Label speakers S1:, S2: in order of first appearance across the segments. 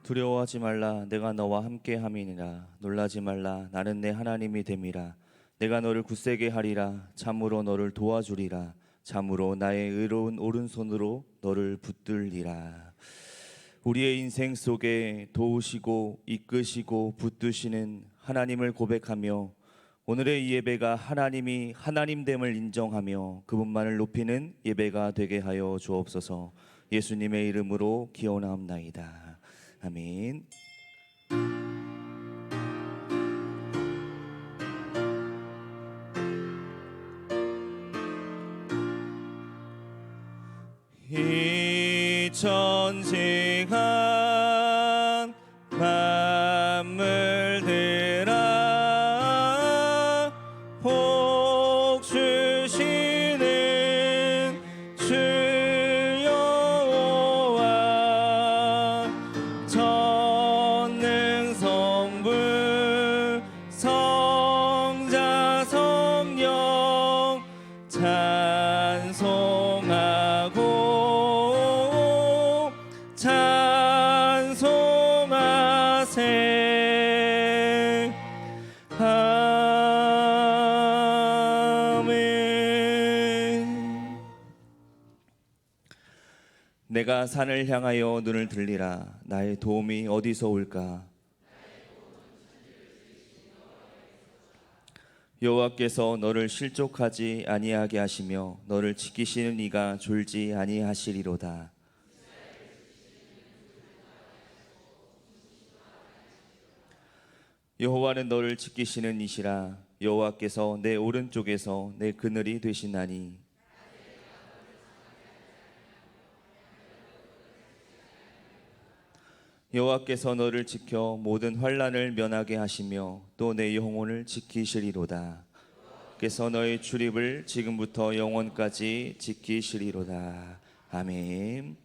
S1: 두려워하지 말라 내가 너와 함께 함이니라. 놀라지 말라 나는 내 하나님이 됨이라. 내가 너를 굳세게 하리라. 참으로 너를 도와주리라. 참으로 나의 의로운 오른손으로 너를 붙들리라. 우리의 인생 속에 도우시고 이끄시고 붙드시는 하나님을 고백하며 오늘의 이 예배가 하나님이 하나님됨을 인정하며 그분만을 높이는 예배가 되게 하여 주옵소서. 예수님의 이름으로 기원하옵나이다. 아멘. 이 전지간 만물들아 복 주시는 주 여호와 전능 성부 성자 성령 찬송하고 찬송하세. 아멘. 내가 산을 향하여 눈을 들리라. 나의 도움이 어디서 올까? 여호와께서 너를 실족하지 아니하게 하시며 너를 지키시는 이가 졸지 아니하시리로다. 여호와는 너를 지키시는 이시라. 여호와께서 내 오른쪽에서 내 그늘이 되시나니 여호와께서 너를 지켜 모든 환난을 면하게 하시며 또 내 영혼을 지키시리로다. 께서 너의 출입을 지금부터 영원까지 지키시리로다. 아멘.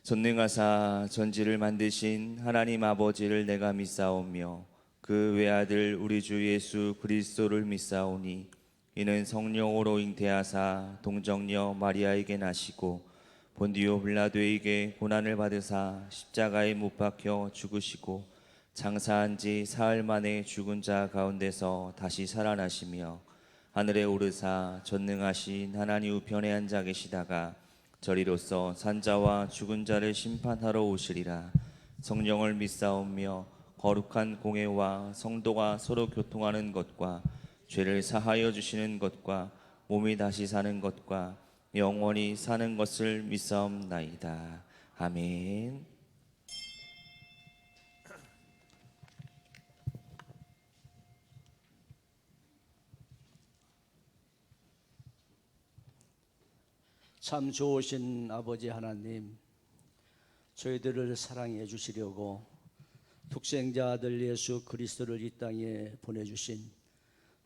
S1: 전능하사 전지를 만드신 하나님 아버지를 내가 믿사오며 그 외아들 우리 주 예수 그리스도를 믿사오니 이는 성령으로 잉태하사 동정녀 마리아에게 나시고 본디오 빌라도에게 고난을 받으사 십자가에 못 박혀 죽으시고 장사한 지 사흘 만에 죽은 자 가운데서 다시 살아나시며 하늘에 오르사 전능하신 하나님 우편에 앉아 계시다가 저리로서 산자와 죽은 자를 심판하러 오시리라. 성령을 믿사오며 거룩한 공회와 성도가 서로 교통하는 것과 죄를 사하여 주시는 것과 몸이 다시 사는 것과 영원히 사는 것을 믿사옵나이다. 아멘.
S2: 참 좋으신 아버지 하나님, 저희들을 사랑해 주시려고 독생자 아들 예수 그리스도를 이 땅에 보내주신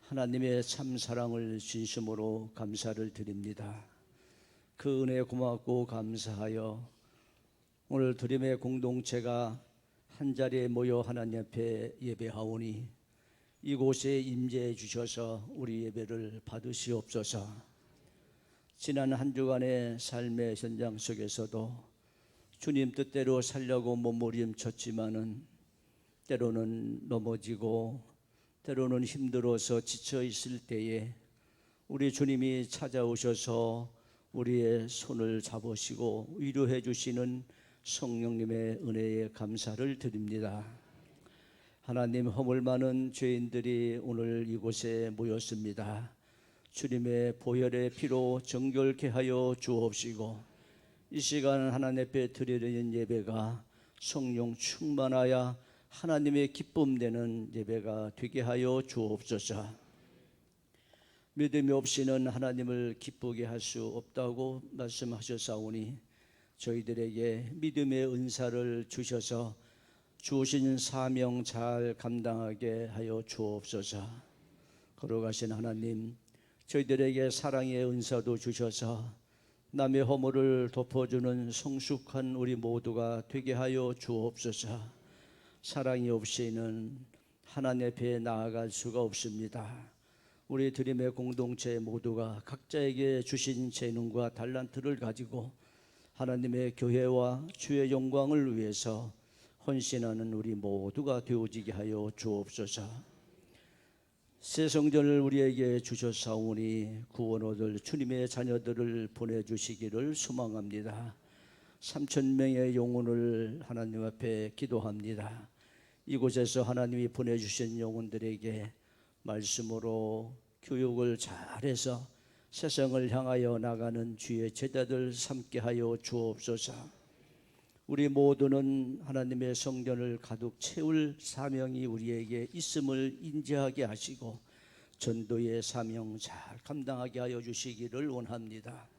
S2: 하나님의 참 사랑을 진심으로 감사를 드립니다. 그 은혜 고맙고 감사하여 오늘 드림의 공동체가 한자리에 모여 하나님 앞에 예배하오니 이곳에 임재해 주셔서 우리 예배를 받으시옵소서. 지난 한 주간의 삶의 현장 속에서도 주님 뜻대로 살려고 몸부림쳤지만은 때로는 넘어지고 때로는 힘들어서 지쳐 있을 때에 우리 주님이 찾아오셔서 우리의 손을 잡으시고 위로해 주시는 성령님의 은혜에 감사를 드립니다. 하나님, 허물 많은 죄인들이 오늘 이곳에 모였습니다. 주님의 보혈의 피로 정결케 하여 주옵시고 이 시간 하나님 앞에 드리는 예배가 성령 충만하여 하나님의 기쁨 되는 예배가 되게 하여 주옵소서. 믿음이 없이는 하나님을 기쁘게 할 수 없다고 말씀하셨사오니 저희들에게 믿음의 은사를 주셔서 주신 사명 잘 감당하게 하여 주옵소서. 걸어가신 하나님, 저희들에게 사랑의 은사도 주셔서 남의 허물을 덮어주는 성숙한 우리 모두가 되게 하여 주옵소서. 사랑이 없이는 하나님 앞에 나아갈 수가 없습니다. 우리 드림의 공동체 모두가 각자에게 주신 재능과 달란트를 가지고 하나님의 교회와 주의 영광을 위해서 헌신하는 우리 모두가 되어지게 하여 주옵소서. 새 성전을 우리에게 주셨사오니 구원 얻을 주님의 자녀들을 보내주시기를 소망합니다. 3,000명의 영혼을 하나님 앞에 기도합니다. 이곳에서 하나님이 보내주신 영혼들에게 말씀으로 교육을 잘해서 세상을 향하여 나가는 주의 제자들 삼게 하여 주옵소서. 우리 모두는 하나님의 성전을 가득 채울 사명이 우리에게 있음을 인지하게 하시고 전도의 사명 잘 감당하게 하여 주시기를 원합니다.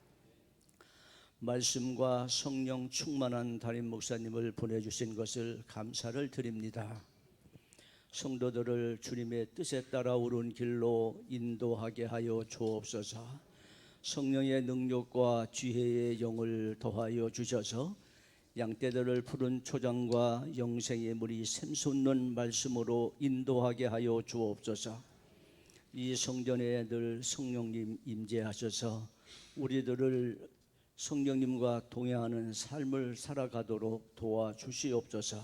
S2: 말씀과 성령 충만한 담임 목사님을 보내주신 것을 감사를 드립니다. 성도들을 주님의 뜻에 따라 옳은 길로 인도하게 하여 주옵소서. 성령의 능력과 지혜의 영을 더하여 주셔서 양떼들을 푸른 초장과 영생의 물이 샘솟는 말씀으로 인도하게 하여 주옵소서. 이 성전에 늘 성령님 임재하셔서 우리들을 성령님과 동행하는 삶을 살아가도록 도와주시옵소서.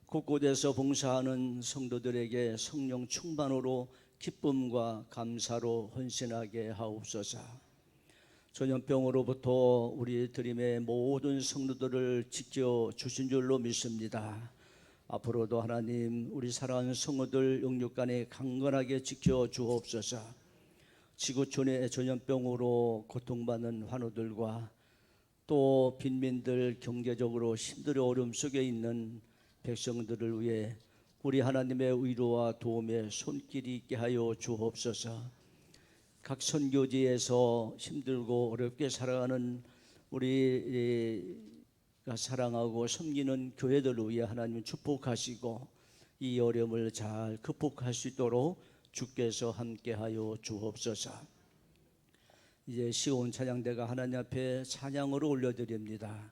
S2: 곳곳에서 봉사하는 성도들에게 성령 충만으로 기쁨과 감사로 헌신하게 하옵소서. 전염병으로부터 우리 드림의 모든 성도들을 지켜주신 줄로 믿습니다. 앞으로도 하나님 우리 사랑하는 성도들 영육간에 강건하게 지켜주옵소서. 지구촌의 전염병으로 고통받는 환우들과 또 빈민들 경제적으로 힘들어 어려움 속에 있는 백성들을 위해 우리 하나님의 위로와 도움의 손길이 있게 하여 주옵소서. 각 선교지에서 힘들고 어렵게 살아가는 우리가 사랑하고 섬기는 교회들을 위해 하나님 축복하시고 이 어려움을 잘 극복할 수 있도록 주께서 함께하여 주옵소서. 이제 시온 찬양대가 하나님 앞에 찬양으로 올려드립니다.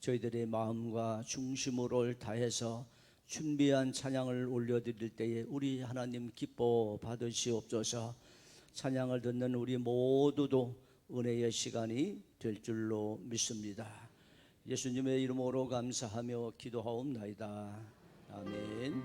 S2: 저희들의 마음과 중심으로 다해서 준비한 찬양을 올려드릴 때에 우리 하나님 기뻐 받으시옵소서. 찬양을 듣는 우리 모두도 은혜의 시간이 될 줄로 믿습니다. 예수님의 이름으로 감사하며 기도하옵나이다. 아멘.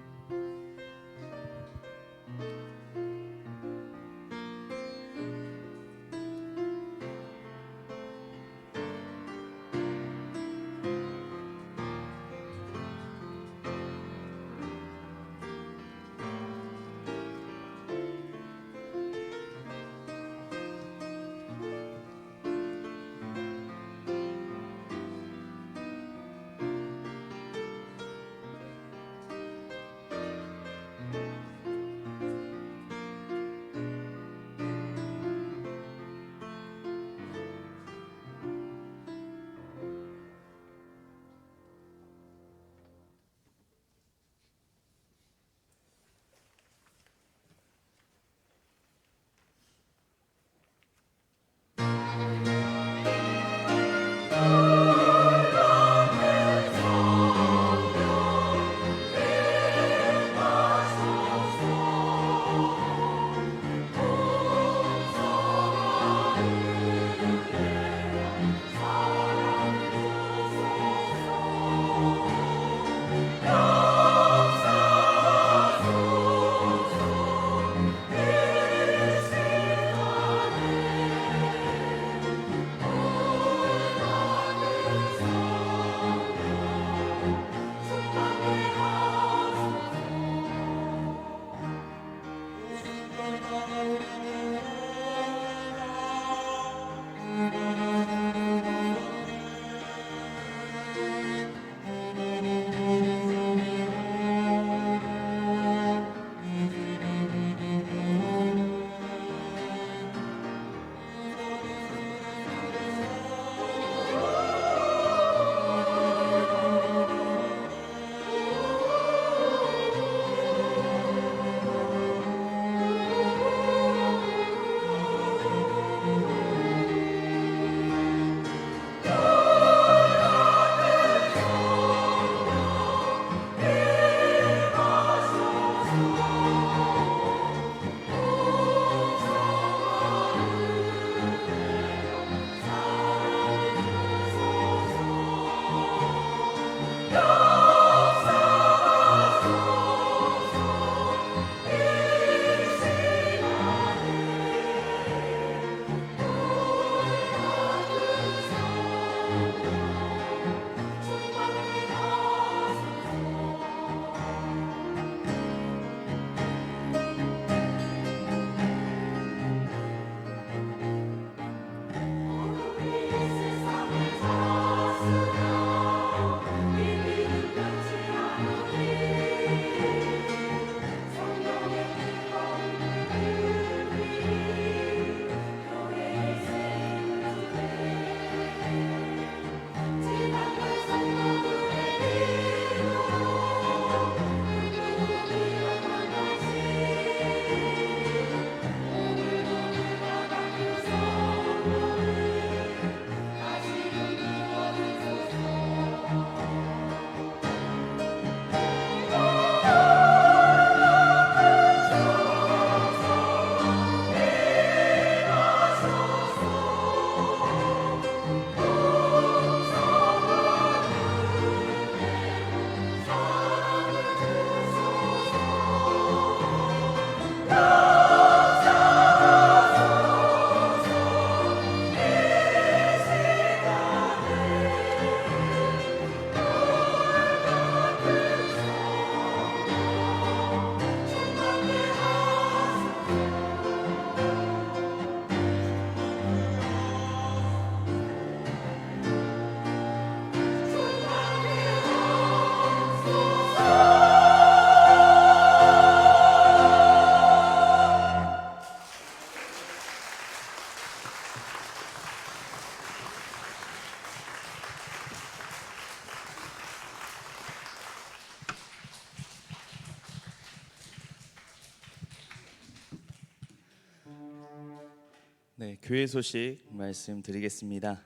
S1: 네, 교회 소식 말씀드리겠습니다.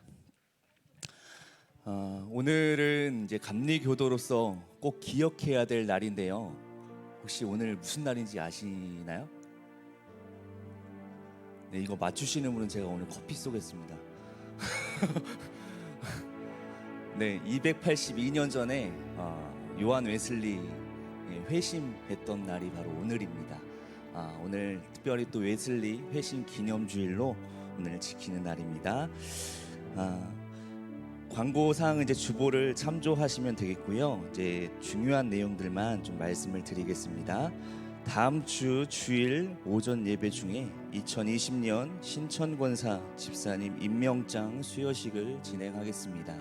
S1: 오늘은 이제 감리교도로서 꼭 기억해야 될 날인데요. 혹시 오늘 무슨 날인지 아시나요? 네, 이거 맞추시는 분은 제가 오늘 커피 쏘겠습니다. 네, 282년 전에 요한 웨슬리 회심했던 날이 바로 오늘입니다. 오늘 특별히 또 웨슬리 회심 기념주일로 오늘 지키는 날입니다. 광고사항은 이제 주보를 참조하시면 되겠고요. 이제 중요한 내용들만 좀 말씀을 드리겠습니다. 다음 주 주일 오전 예배 중에 2020년 신천권사 집사님 임명장 수여식을 진행하겠습니다.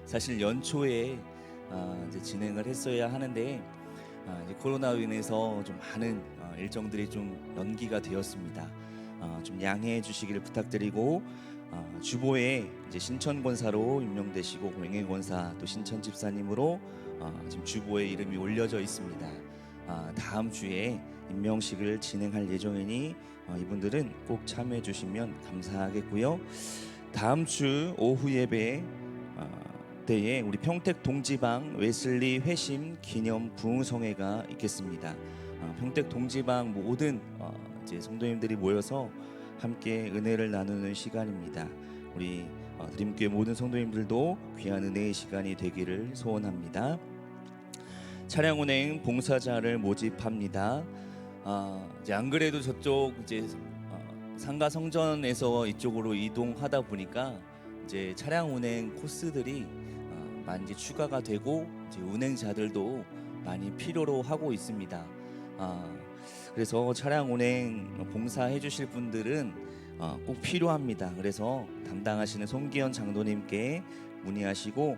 S1: 사실 연초에 이제 진행을 했어야 하는데 이제 코로나로 인해서 좀 많은 일정들이 좀 연기가 되었습니다. 좀 양해해 주시기를 부탁드리고 주보에 이제 신천권사로 임명되시고 명예권사 또 신천 집사님으로 지금 주보에 이름이 올려져 있습니다. 다음 주에 임명식을 진행할 예정이니 이분들은 꼭 참여해 주시면 감사하겠고요. 다음 주 오후 예배 때에 우리 평택 동지방 웨슬리 회심 기념 부흥성회가 있겠습니다. 평택 동지방 모든 이제 성도님들이 모여서 함께 은혜를 나누는 시간입니다. 우리 드림교회 모든 성도님들도 귀한 은혜의 시간이 되기를 소원합니다. 차량 운행 봉사자를 모집합니다. 이제 안 그래도 저쪽 이제 상가 성전에서 이쪽으로 이동하다 보니까 이제 차량 운행 코스들이 많이 이제 추가가 되고 이제 운행자들도 많이 필요로 하고 있습니다. 그래서 차량 운행 봉사해 주실 분들은 꼭 필요합니다. 그래서 담당하시는 송기현 장로님께 문의하시고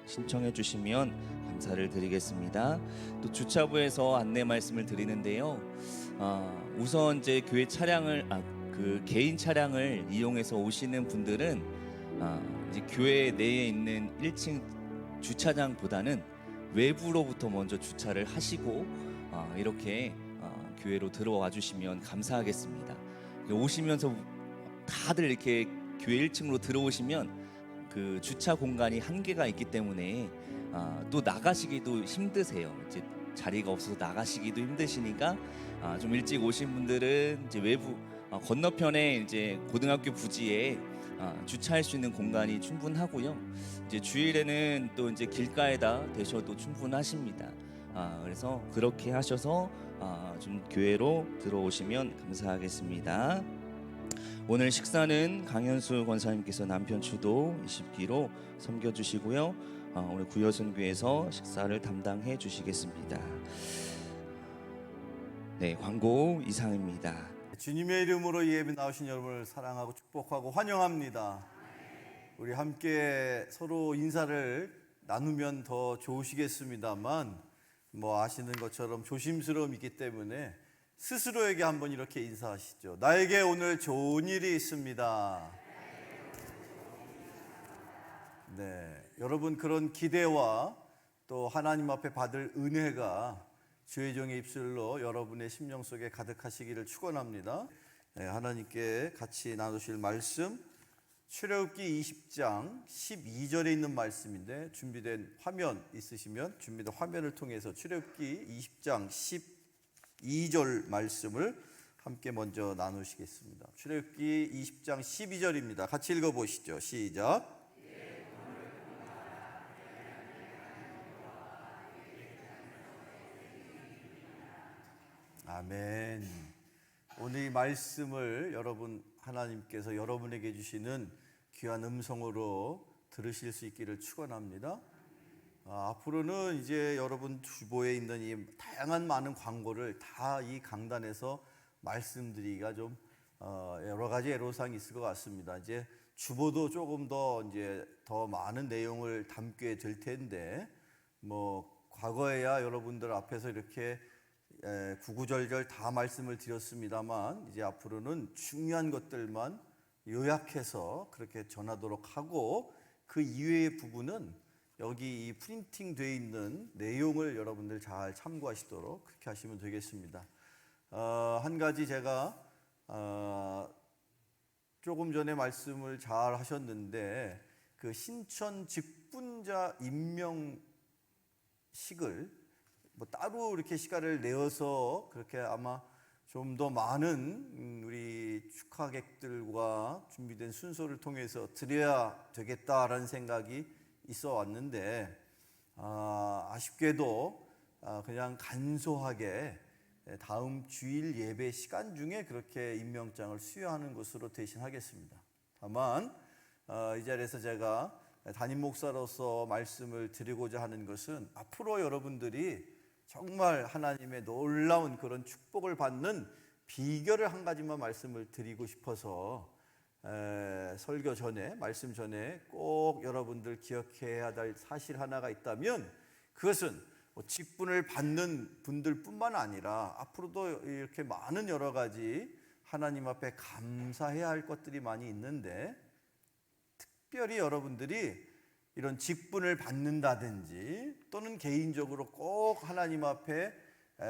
S1: 신청해 주시면 감사를 드리겠습니다. 또 주차부에서 안내 말씀을 드리는데요. 우선 이제 교회 차량을 그 개인 차량을 이용해서 오시는 분들은 이제 교회 내에 있는 1층 주차장보다는 외부로부터 먼저 주차를 하시고 이렇게 교회로 들어와 주시면 감사하겠습니다. 오시면서 다들 이렇게 교회 1층으로 들어오시면 그 주차 공간이 한계가 있기 때문에 또 나가시기도 힘드세요. 이제 자리가 없어서 나가시기도 힘드시니까 좀 일찍 오신 분들은 이제 외부 건너편에 이제 고등학교 부지에 주차할 수 있는 공간이 충분하고요. 이제 주일에는 또 이제 길가에다 대셔도 충분하십니다. 그래서 그렇게 하셔서 좀 교회로 들어오시면 감사하겠습니다. 오늘 식사는 강현수 권사님께서 남편 주도 20기로 섬겨주시고요. 오늘 구여순교에서 식사를 담당해 주시겠습니다. 네, 광고 이상입니다.
S3: 주님의 이름으로 예배 나오신 여러분을 사랑하고 축복하고 환영합니다. 우리 함께 서로 인사를 나누면 더 좋으시겠습니다만 뭐 아시는 것처럼 조심스러움이 있기 때문에 스스로에게 한번 이렇게 인사하시죠. 나에게 오늘 좋은 일이 있습니다. 네, 여러분 그런 기대와 또 하나님 앞에 받을 은혜가 주의 종의 입술로 여러분의 심령 속에 가득하시기를 축원합니다. 네, 하나님께 같이 나누실 말씀 출애굽기 20장 12절에 있는 말씀인데 준비된 화면 있으시면 준비된 화면을 통해서 출애굽기 20장 12절 말씀을 함께 먼저 나누시겠습니다. 출애굽기 20장 12절입니다. 같이 읽어보시죠. 시작. 아멘. 오늘 이 말씀을 여러분 하나님께서 여러분에게 주시는 귀한 음성으로 들으실 수 있기를 축원합니다. 앞으로는 이제 여러분 주보에 있는 이 다양한 많은 광고를 다 이 강단에서 말씀드리기가 좀 여러 가지 애로사항이 있을 것 같습니다. 이제 주보도 조금 더 이제 더 많은 내용을 담게 될 텐데 뭐 과거에야 여러분들 앞에서 이렇게 구구절절 다 말씀을 드렸습니다만 이제 앞으로는 중요한 것들만 요약해서 그렇게 전하도록 하고 그 이외의 부분은 여기 이 프린팅 되어 있는 내용을 여러분들 잘 참고하시도록 그렇게 하시면 되겠습니다. 한 가지 제가 조금 전에 말씀을 잘 하셨는데 그 신천 직분자 임명식을 뭐 따로 이렇게 시간을 내어서 그렇게 아마 좀 더 많은 우리 축하객들과 준비된 순서를 통해서 드려야 되겠다라는 생각이 있어 왔는데 아쉽게도 그냥 간소하게 다음 주일 예배 시간 중에 그렇게 임명장을 수여하는 것으로 대신하겠습니다. 다만 이 자리에서 제가 담임 목사로서 말씀을 드리고자 하는 것은 앞으로 여러분들이 정말 하나님의 놀라운 그런 축복을 받는 비결을 한 가지만 말씀을 드리고 싶어서 설교 전에 말씀 전에 꼭 여러분들 기억해야 될 사실 하나가 있다면 그것은 직분을 받는 분들뿐만 아니라 앞으로도 이렇게 많은 여러 가지 하나님 앞에 감사해야 할 것들이 많이 있는데 특별히 여러분들이 이런 직분을 받는다든지 또는 개인적으로 꼭 하나님 앞에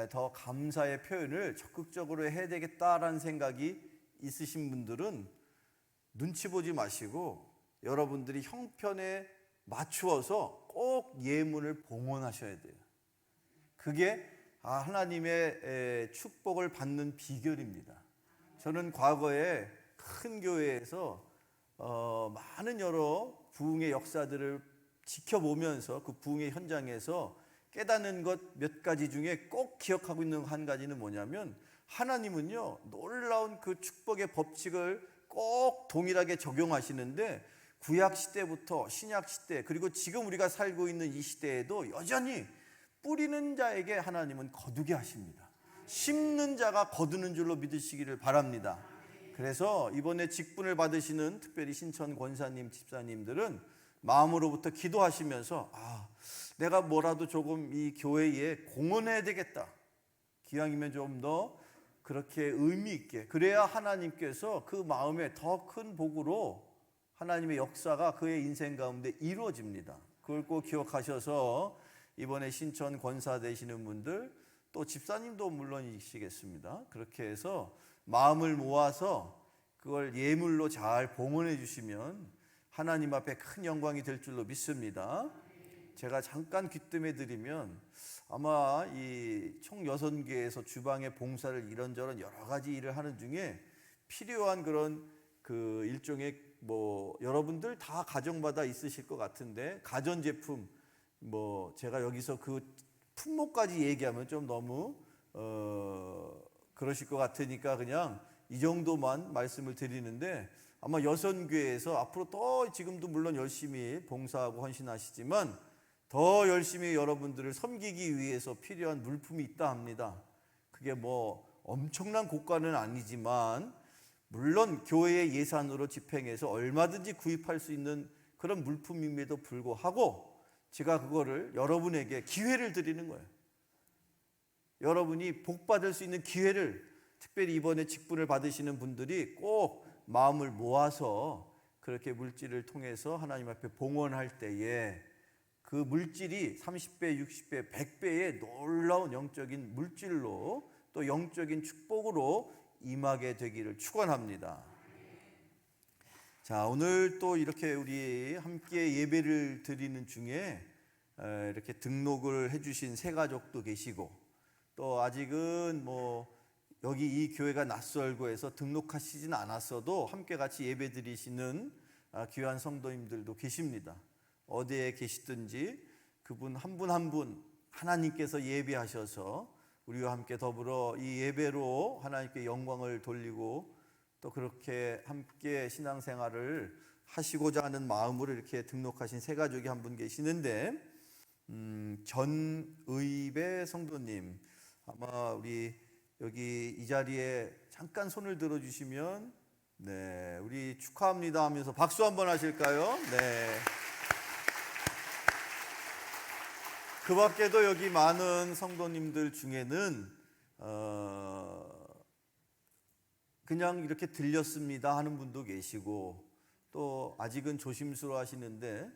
S3: 더 감사의 표현을 적극적으로 해야 되겠다라는 생각이 있으신 분들은 눈치 보지 마시고 여러분들이 형편에 맞추어서 꼭 예물을 봉헌하셔야 돼요. 그게 하나님의 축복을 받는 비결입니다. 저는 과거에 큰 교회에서 많은 여러 부흥의 역사들을 지켜보면서 그 부흥의 현장에서 깨닫는 것 몇 가지 중에 꼭 기억하고 있는 한 가지는 뭐냐면 하나님은요 놀라운 그 축복의 법칙을 꼭 동일하게 적용하시는데 구약 시대부터 신약 시대 그리고 지금 우리가 살고 있는 이 시대에도 여전히 뿌리는 자에게 하나님은 거두게 하십니다. 심는 자가 거두는 줄로 믿으시기를 바랍니다. 그래서 이번에 직분을 받으시는 특별히 신천 권사님, 집사님들은 마음으로부터 기도하시면서 내가 뭐라도 조금 이 교회에 공헌해야 되겠다. 기왕이면 좀 더 그렇게 의미 있게 그래야 하나님께서 그 마음에 더 큰 복으로 하나님의 역사가 그의 인생 가운데 이루어집니다. 그걸 꼭 기억하셔서 이번에 신천 권사 되시는 분들 또 집사님도 물론이시겠습니다. 그렇게 해서 마음을 모아서 그걸 예물로 잘 봉헌해 주시면 하나님 앞에 큰 영광이 될 줄로 믿습니다. 제가 잠깐 귀뜸해 드리면 아마 이 총 6개에서 주방의 봉사를 이런저런 여러 가지 일을 하는 중에 필요한 그런 그 일종의 뭐 여러분들 다 가정마다 있으실 것 같은데 가전제품 뭐 제가 여기서 그 품목까지 얘기하면 좀 너무 그러실 것 같으니까 그냥 이 정도만 말씀을 드리는데 아마 여선교회에서 앞으로 또 지금도 물론 열심히 봉사하고 헌신하시지만 더 열심히 여러분들을 섬기기 위해서 필요한 물품이 있다 합니다. 그게 뭐 엄청난 고가는 아니지만 물론 교회의 예산으로 집행해서 얼마든지 구입할 수 있는 그런 물품임에도 불구하고 제가 그거를 여러분에게 기회를 드리는 거예요. 여러분이 복 받을 수 있는 기회를 특별히 이번에 직분을 받으시는 분들이 꼭 마음을 모아서 그렇게 물질을 통해서 하나님 앞에 봉헌할 때에 그 물질이 30배, 60배, 100배의 놀라운 영적인 물질로 또 영적인 축복으로 임하게 되기를 축원합니다. 자, 오늘 또 이렇게 우리 함께 예배를 드리는 중에 이렇게 등록을 해주신 새 가족도 계시고 또 아직은 뭐 여기 이 교회가 낯설고 해서 등록하시진 않았어도 함께 같이 예배 드리시는 귀한 성도님들도 계십니다. 어디에 계시든지 그분 한 분 한 분 하나님께서 예배하셔서 우리와 함께 더불어 이 예배로 하나님께 영광을 돌리고 또 그렇게 함께 신앙생활을 하시고자 하는 마음으로 이렇게 등록하신 새 가족이 한 분 계시는데 전의배 성도님 아마 우리 여기 이 자리에 잠깐 손을 들어주시면 네 우리 축하합니다 하면서 박수 한번 하실까요? 네. 그 밖에도 여기 많은 성도님들 중에는 그냥 이렇게 들렸습니다 하는 분도 계시고 또 아직은 조심스러워 하시는데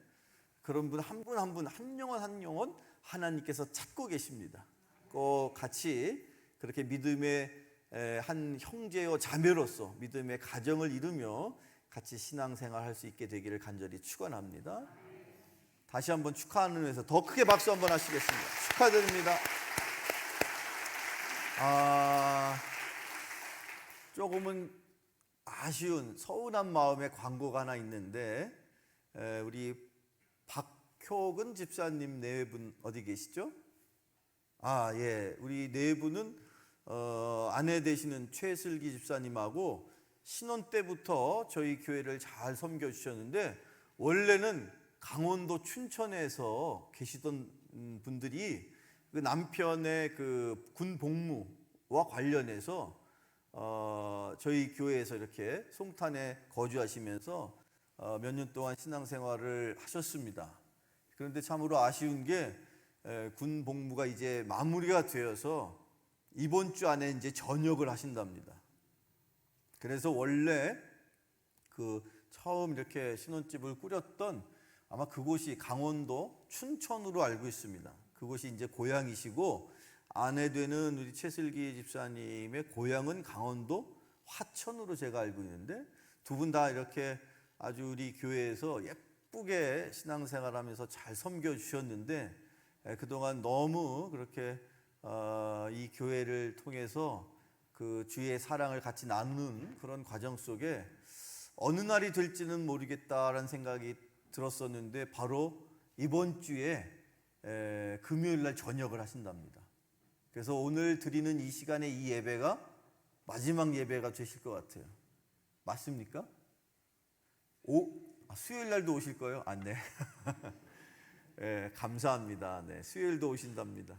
S3: 그런 분 한 분 한 분 한 영혼 한 영혼 하나님께서 찾고 계십니다. 꼭 같이 그렇게 믿음의 한 형제요 자매로서 믿음의 가정을 이루며 같이 신앙생활 할 수 있게 되기를 간절히 축원합니다. 다시 한번 축하하는 의미에서 더 크게 박수 한번 하시겠습니다. 축하드립니다. 조금은 아쉬운 서운한 마음의 광고가 하나 있는데, 우리 박효근 집사님 네 분 어디 계시죠? 예, 우리 네 분은 아내 되시는 최슬기 집사님하고 신혼 때부터 저희 교회를 잘 섬겨주셨는데, 원래는 강원도 춘천에서 계시던 분들이 그 남편의 그 군 복무와 관련해서 저희 교회에서 이렇게 송탄에 거주하시면서 몇 년 동안 신앙생활을 하셨습니다. 그런데 참으로 아쉬운 게 군 복무가 이제 마무리가 되어서 이번 주 안에 이제 전역을 하신답니다. 그래서 원래 그 처음 이렇게 신혼집을 꾸렸던 아마 그곳이 강원도 춘천으로 알고 있습니다. 그곳이 이제 고향이시고, 아내 되는 우리 최슬기 집사님의 고향은 강원도 화천으로 제가 알고 있는데, 두 분 다 이렇게 아주 우리 교회에서 예쁘게 신앙생활하면서 잘 섬겨주셨는데, 그동안 너무 그렇게 이 교회를 통해서 그 주의 사랑을 같이 나누는 그런 과정 속에 어느 날이 될지는 모르겠다라는 생각이 들었었는데, 바로 이번 주에 금요일 날 전역을 하신답니다. 그래서 오늘 드리는 이 시간에 이 예배가 마지막 예배가 되실 것 같아요. 맞습니까? 수요일 날도 오실 거예요? 네. 감사합니다. 네, 수요일도 오신답니다.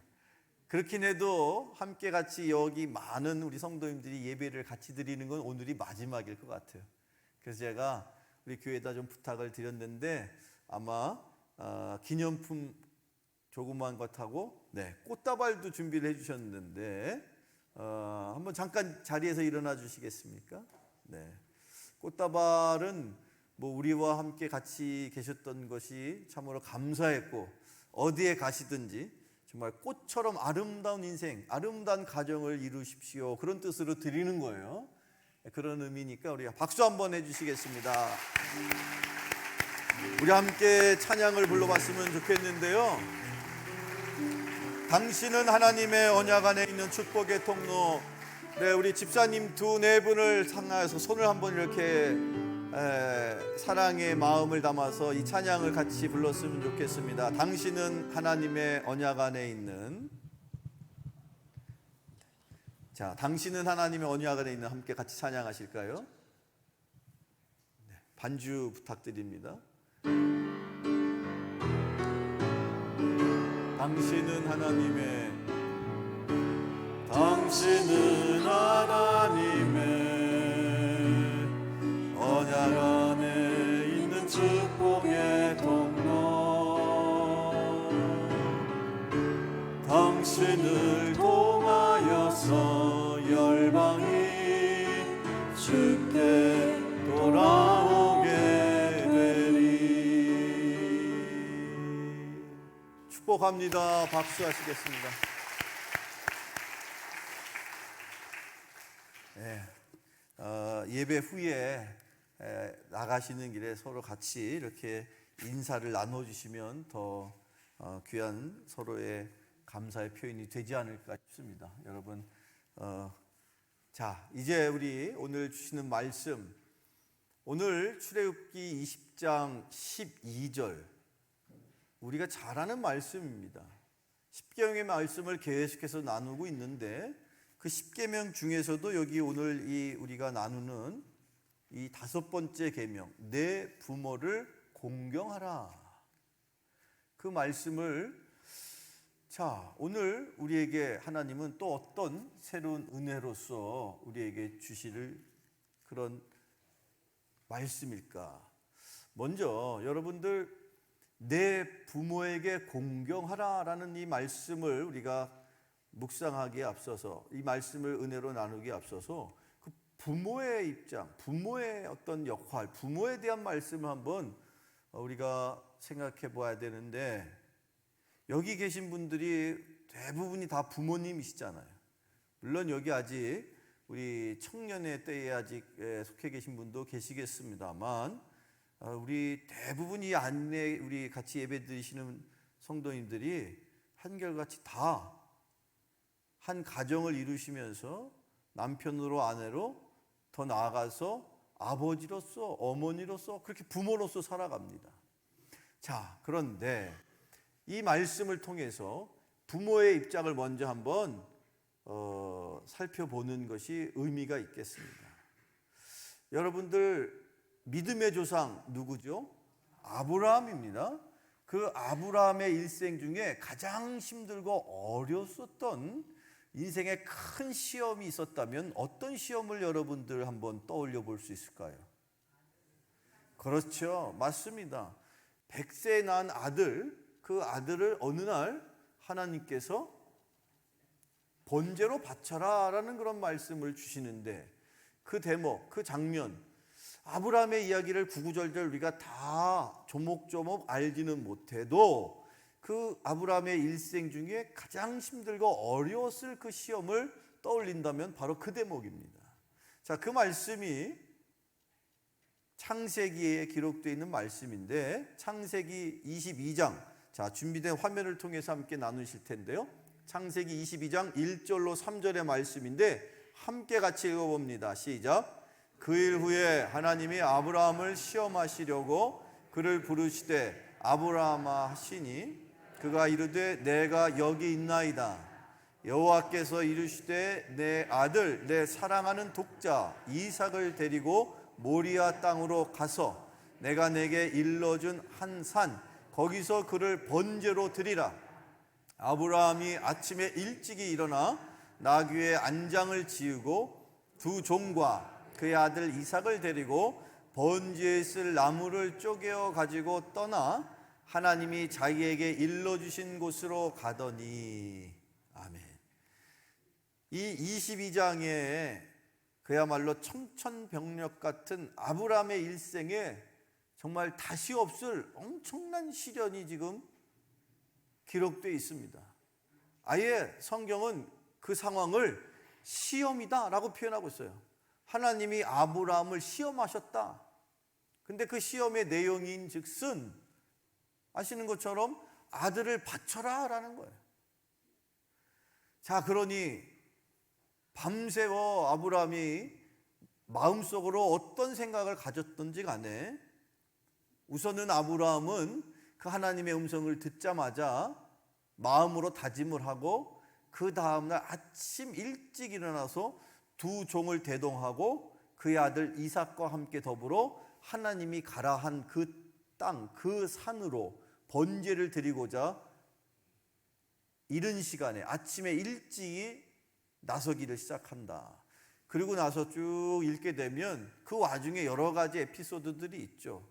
S3: 그렇긴 해도 함께 같이 여기 많은 우리 성도님들이 예배를 같이 드리는 건 오늘이 마지막일 것 같아요. 그래서 제가 우리 교회에다 좀 부탁을 드렸는데, 아마 기념품 조그만 것하고 꽃다발도 준비를 해주셨는데, 한번 잠깐 자리에서 일어나 주시겠습니까? 네, 꽃다발은 뭐 우리와 함께 같이 계셨던 것이 참으로 감사했고, 어디에 가시든지 정말 꽃처럼 아름다운 인생, 아름다운 가정을 이루십시오, 그런 뜻으로 드리는 거예요. 그런 의미니까 우리가 박수 한번 해주시겠습니다. 우리 함께 찬양을 불러봤으면 좋겠는데요. 당신은 하나님의 언약 안에 있는 축복의 통로. 우리 집사님 네 분을 향해서 손을 한번 이렇게 사랑의 마음을 담아서 이 찬양을 같이 불렀으면 좋겠습니다. 당신은 하나님의 언약 안에 있는, 당신은 하나님의 언약 안에 있는, 함께 같이 찬양하실까요? 반주 부탁드립니다. 당신은 하나님의 언약 안에 있는 축복의 통로. 당신을 통하여서 열방이 주께 돌아오게 되리. 축복합니다. 박수하시겠습니다. 예배 후에 나가시는 길에 서로 같이 이렇게 인사를 나눠주시면 더 귀한 서로의 감사의 표현이 되지 않을까 싶습니다. 여러분, 이제 우리 오늘 주시는 말씀, 오늘 출애굽기 20장 12절, 우리가 잘 아는 말씀입니다. 십계명의 말씀을 계속해서 나누고 있는데, 그 십계명 중에서도 여기 오늘 우리가 나누는 이 5번째 계명, 내 부모를 공경하라, 그 말씀을 오늘 우리에게 하나님은 또 어떤 새로운 은혜로서 우리에게 주실 그런 말씀일까? 먼저 여러분들, 내 부모에게 공경하라라는 이 말씀을 우리가 묵상하기에 앞서서, 이 말씀을 은혜로 나누기에 앞서서 그 부모의 입장, 부모의 어떤 역할, 부모에 대한 말씀을 한번 우리가 생각해 봐야 되는데, 여기 계신 분들이 대부분이 다 부모님이시잖아요. 물론 여기 아직 우리 청년의 때에 아직 속해 계신 분도 계시겠습니다만, 우리 대부분 이 안에 우리 같이 예배 드리시는 성도님들이 한결같이 다 한 가정을 이루시면서 남편으로 아내로 더 나아가서 아버지로서 어머니로서 그렇게 부모로서 살아갑니다. 자, 그런데 이 말씀을 통해서 부모의 입장을 먼저 한번 살펴보는 것이 의미가 있겠습니다. 여러분들 믿음의 조상 누구죠? 아브라함입니다. 그 아브라함의 일생 중에 가장 힘들고 어려웠던 인생에 큰 시험이 있었다면 어떤 시험을 여러분들 한번 떠올려 볼 수 있을까요? 그렇죠. 맞습니다. 100세 난 아들, 그 아들을 어느 날 하나님께서 번제로 바쳐라 라는 그런 말씀을 주시는데, 그 대목, 그 장면, 아브라함의 이야기를 구구절절 우리가 다 조목조목 알지는 못해도 그 아브라함의 일생 중에 가장 힘들고 어려웠을 그 시험을 떠올린다면 바로 그 대목입니다. 자, 그 말씀이 창세기에 기록되어 있는 말씀인데, 창세기 22장, 자, 준비된 화면을 통해서 함께 나누실 텐데요. 창세기 22장 1절로 3절의 말씀인데 함께 같이 읽어봅니다. 시작. 그 일 후에 하나님이 아브라함을 시험하시려고 그를 부르시되 아브라함아 하시니, 그가 이르되 내가 여기 있나이다. 여호와께서 이르시되 내 아들 내 사랑하는 독자 이삭을 데리고 모리아 땅으로 가서 내가 내게 일러준 한 산 거기서 그를 번제로 드리라. 아브라함이 아침에 일찍이 일어나 나귀의 안장을 지우고 두 종과 그의 아들 이삭을 데리고 번제에 쓸 나무를 쪼개어 가지고 떠나 하나님이 자기에게 일러주신 곳으로 가더니. 아멘. 이 22장에 그야말로 청천벽력 같은 아브라함의 일생에 정말 다시 없을 엄청난 시련이 지금 기록되어 있습니다. 아예 성경은 그 상황을 시험이다 라고 표현하고 있어요. 하나님이 아브라함을 시험하셨다. 근데 그 시험의 내용인 즉슨 아시는 것처럼 아들을 바쳐라 라는 거예요. 자, 그러니 밤새워 아브라함이 마음속으로 어떤 생각을 가졌던지 간에 우선은 아브라함은 그 하나님의 음성을 듣자마자 마음으로 다짐을 하고 그 다음날 아침 일찍 일어나서 두 종을 대동하고 그의 아들 이삭과 함께 더불어 하나님이 가라 한 그 땅, 그 산으로 번제를 드리고자 이른 시간에 아침에 일찍이 나서기를 시작한다. 그리고 나서 쭉 읽게 되면 그 와중에 여러 가지 에피소드들이 있죠.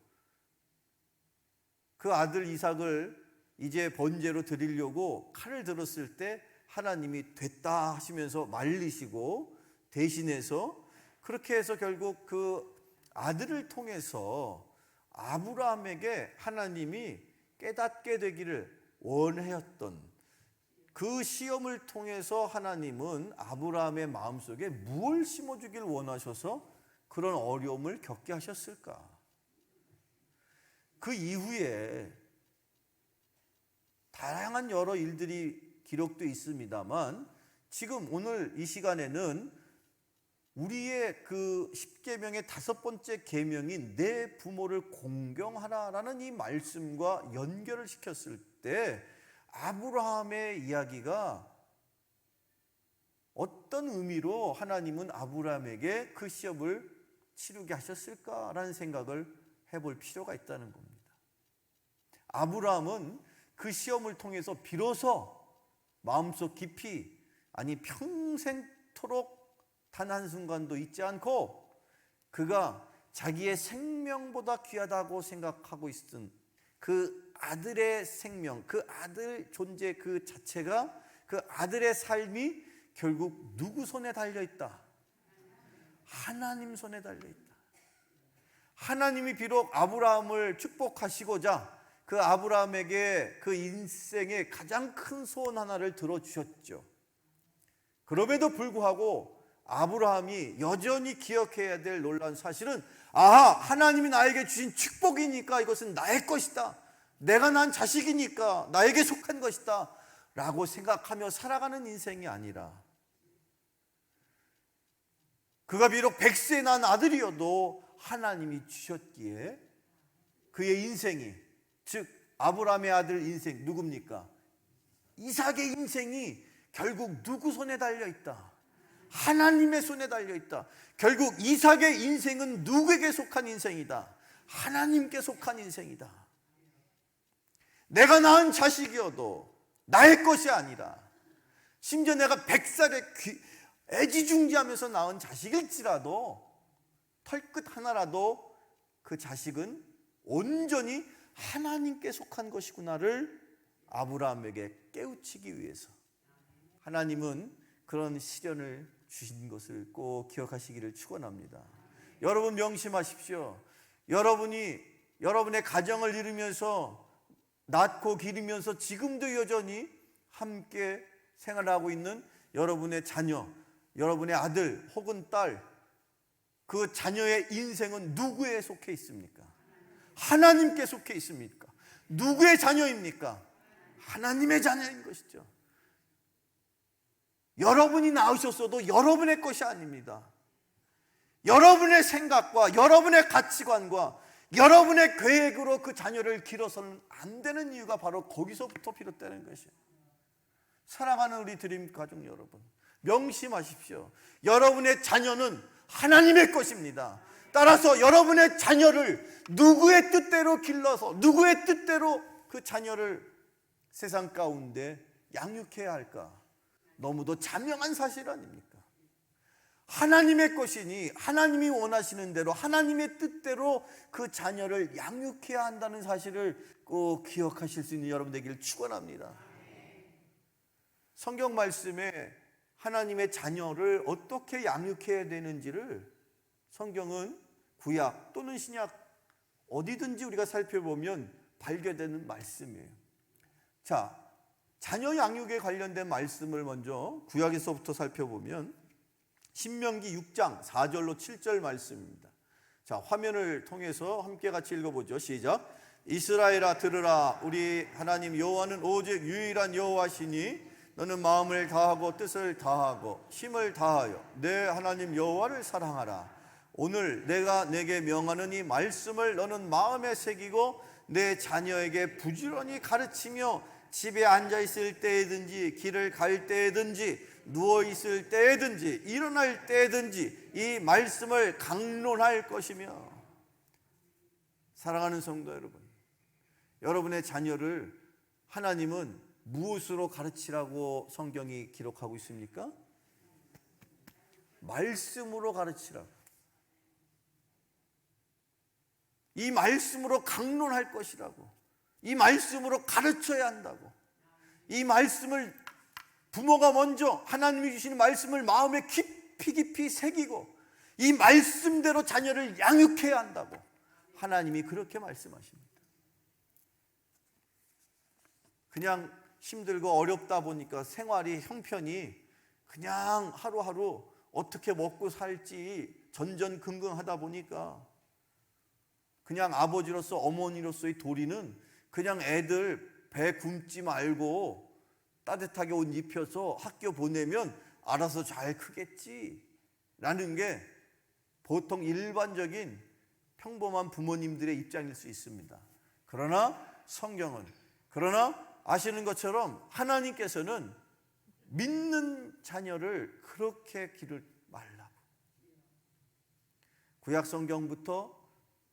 S3: 그 아들 이삭을 이제 번제로 드리려고 칼을 들었을 때 하나님이 됐다 하시면서 말리시고 대신해서 그렇게 해서 결국 그 아들을 통해서 아브라함에게 하나님이 깨닫게 되기를 원하였던 그 시험을 통해서 하나님은 아브라함의 마음속에 무엇을 심어주길 원하셔서 그런 어려움을 겪게 하셨을까? 그 이후에 다양한 여러 일들이 기록되어 있습니다만 지금 오늘 이 시간에는 우리의 그 10계명의 5번째 계명인 내 부모를 공경하라라는 이 말씀과 연결을 시켰을 때 아브라함의 이야기가 어떤 의미로 하나님은 아브라함에게 그 시험을 치르게 하셨을까라는 생각을 해볼 필요가 있다는 겁니다. 아브라함은 그 시험을 통해서 비로소 마음속 깊이, 아니 평생토록 단 한순간도 잊지 않고 그가 자기의 생명보다 귀하다고 생각하고 있었던 그 아들의 생명, 그 아들 존재 그 자체가, 그 아들의 삶이 결국 누구 손에 달려있다? 하나님 손에 달려있다. 하나님이 비록 아브라함을 축복하시고자 그 아브라함에게 그 인생의 가장 큰 소원 하나를 들어주셨죠. 그럼에도 불구하고 아브라함이 여전히 기억해야 될 놀라운 사실은, 하나님이 나에게 주신 축복이니까 이것은 나의 것이다, 내가 낳은 자식이니까 나에게 속한 것이다 라고 생각하며 살아가는 인생이 아니라, 그가 비록 100세에 낳은 아들이어도 하나님이 주셨기에 그의 인생이, 즉 아브라함의 아들 인생 누굽니까? 이삭의 인생이 결국 누구 손에 달려있다? 하나님의 손에 달려있다. 결국 이삭의 인생은 누구에게 속한 인생이다? 하나님께 속한 인생이다. 내가 낳은 자식이어도 나의 것이 아니라, 심지어 내가 100살에 애지중지하면서 낳은 자식일지라도 털끝 하나라도 그 자식은 온전히 하나님께 속한 것이구나를 아브라함에게 깨우치기 위해서 하나님은 그런 시련을 주신 것을 꼭 기억하시기를 축원합니다. 여러분 명심하십시오. 여러분이 여러분의 가정을 이루면서 낳고 기르면서 지금도 여전히 함께 생활하고 있는 여러분의 자녀, 여러분의 아들 혹은 딸, 그 자녀의 인생은 누구에 속해 있습니까? 하나님께 속해 있습니까? 누구의 자녀입니까? 하나님의 자녀인 것이죠. 여러분이 낳으셨어도 여러분의 것이 아닙니다. 여러분의 생각과 여러분의 가치관과 여러분의 계획으로 그 자녀를 길어서는 안 되는 이유가 바로 거기서부터 비롯되는 것이에요. 사랑하는 우리 드림 가족 여러분, 명심하십시오. 여러분의 자녀는 하나님의 것입니다. 따라서 여러분의 자녀를 누구의 뜻대로 길러서 누구의 뜻대로 그 자녀를 세상 가운데 양육해야 할까? 너무도 자명한 사실 아닙니까? 하나님의 것이니 하나님이 원하시는 대로 하나님의 뜻대로 그 자녀를 양육해야 한다는 사실을 꼭 기억하실 수 있는 여러분 되기를 축원합니다. 성경 말씀에 하나님의 자녀를 어떻게 양육해야 되는지를 성경은 구약 또는 신약 어디든지 우리가 살펴보면 발견되는 말씀이에요. 자, 자녀 양육에 관련된 말씀을 먼저 구약에서부터 살펴보면 신명기 6장 4절로 7절 말씀입니다. 자, 화면을 통해서 함께 같이 읽어보죠. 시작. 이스라엘아 들으라. 우리 하나님 여호와는 오직 유일한 여호와시니 너는 마음을 다하고 뜻을 다하고 힘을 다하여 내 하나님 여호와를 사랑하라. 오늘 내가 내게 명하는 이 말씀을 너는 마음에 새기고 내 자녀에게 부지런히 가르치며 집에 앉아있을 때에든지 길을 갈 때에든지 누워있을 때에든지 일어날 때에든지 이 말씀을 강론할 것이며. 사랑하는 성도 여러분, 여러분의 자녀를 하나님은 무엇으로 가르치라고 성경이 기록하고 있습니까? 말씀으로 가르치라고. 이 말씀으로 강론할 것이라고. 이 말씀으로 가르쳐야 한다고. 이 말씀을 부모가 먼저 하나님이 주시는 말씀을 마음에 깊이 새기고 이 말씀대로 자녀를 양육해야 한다고 하나님이 그렇게 말씀하십니다. 그냥 힘들고 어렵다 보니까 생활이 형편이 그냥 하루하루 어떻게 먹고 살지 전전긍긍하다 보니까 그냥 아버지로서 어머니로서의 도리는 그냥 애들 배 굶지 말고 따뜻하게 옷 입혀서 학교 보내면 알아서 잘 크겠지 라는 게 보통 일반적인 평범한 부모님들의 입장일 수 있습니다. 그러나 성경은, 그러나 아시는 것처럼 하나님께서는 믿는 자녀를 그렇게 기를 말라고. 구약 성경부터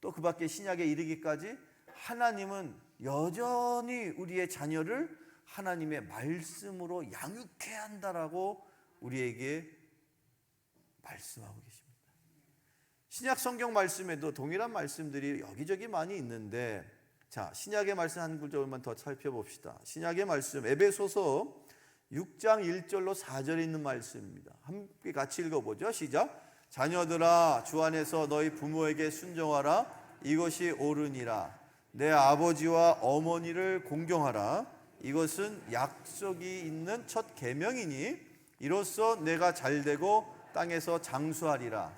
S3: 또 그 밖에 신약에 이르기까지 하나님은 여전히 우리의 자녀를 하나님의 말씀으로 양육해야 한다라고 우리에게 말씀하고 계십니다. 신약 성경 말씀에도 동일한 말씀들이 여기저기 많이 있는데, 자, 신약의 말씀 한 구절만 더 살펴봅시다. 신약의 말씀 에베소서 6장 1절로 4절에 있는 말씀입니다. 함께 같이 읽어보죠. 시작. 자녀들아 주 안에서 너희 부모에게 순종하라. 이것이 옳으니라. 내 아버지와 어머니를 공경하라. 이것은 약속이 있는 첫 계명이니 이로써 내가 잘되고 땅에서 장수하리라.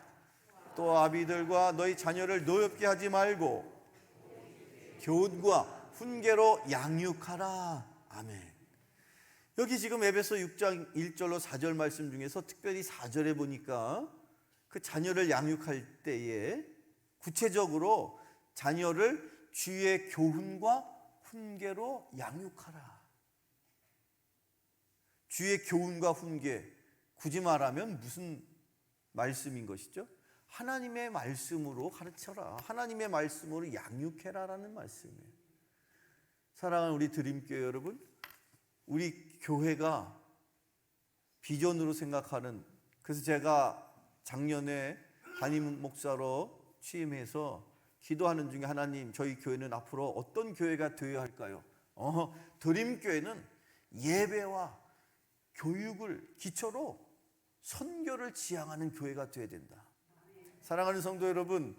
S3: 또 아비들과 너희 자녀를 노엽게 하지 말고 교훈과 훈계로 양육하라. 아멘. 여기 지금 에베소 6장 1절로 4절 말씀 중에서 특별히 4절에 보니까 그 자녀를 양육할 때에 구체적으로 자녀를 주의 교훈과 훈계로 양육하라. 주의 교훈과 훈계, 굳이 말하면 무슨 말씀인 것이죠? 하나님의 말씀으로 가르쳐라. 하나님의 말씀으로 양육해라라는 말씀이에요. 사랑하는 우리 드림교회 여러분, 우리 교회가 비전으로 생각하는, 그래서 제가 작년에 담임 목사로 취임해서 기도하는 중에 하나님, 저희 교회는 앞으로 어떤 교회가 되어야 할까요? 드림교회는 예배와 교육을 기초로 선교를 지향하는 교회가 되어야 된다. 사랑하는 성도 여러분,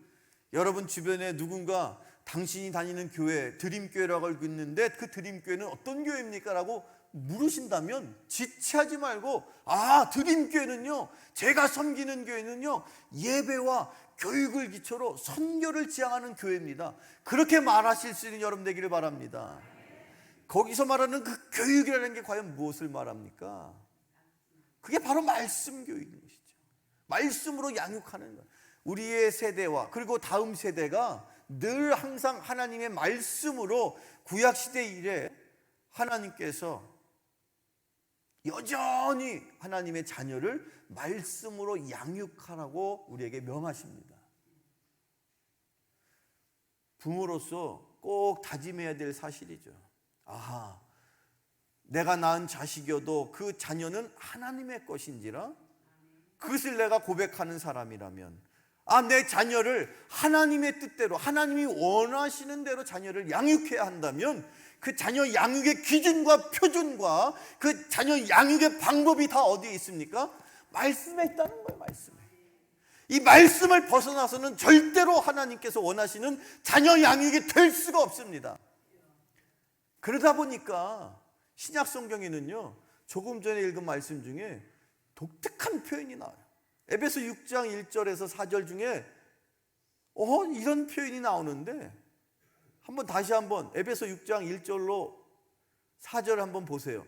S3: 여러분 주변에 누군가 당신이 다니는 교회, 드림교회라고 알고 있는데 그 드림교회는 어떤 교회입니까? 라고 물으신다면 지체하지 말고, 드림교회는요, 제가 섬기는 교회는요, 예배와 교육을 기초로 선교를 지향하는 교회입니다. 그렇게 말하실 수 있는 여러분 되기를 바랍니다. 거기서 말하는 그 교육이라는 게 과연 무엇을 말합니까? 그게 바로 말씀 교육인 것이죠. 말씀으로 양육하는 것. 우리의 세대와 그리고 다음 세대가 늘 항상 하나님의 말씀으로 구약시대 이래 하나님께서 여전히 하나님의 자녀를 말씀으로 양육하라고 우리에게 명하십니다. 부모로서 꼭 다짐해야 될 사실이죠. 내가 낳은 자식이어도 그 자녀는 하나님의 것인지라, 그것을 내가 고백하는 사람이라면, 내 자녀를 하나님의 뜻대로, 하나님이 원하시는 대로 자녀를 양육해야 한다면 그 자녀 양육의 기준과 표준과 그 자녀 양육의 방법이 다 어디에 있습니까? 말씀에 있다는 거예요. 말씀에. 이 말씀을 벗어나서는 절대로 하나님께서 원하시는 자녀 양육이 될 수가 없습니다. 그러다 보니까 신약 성경에는요, 조금 전에 읽은 말씀 중에 독특한 표현이 나와요. 에베소 6장 1절에서 4절 중에 이런 표현이 나오는데, 다시 한번 에베소 6장 1절로 4절 한번 보세요.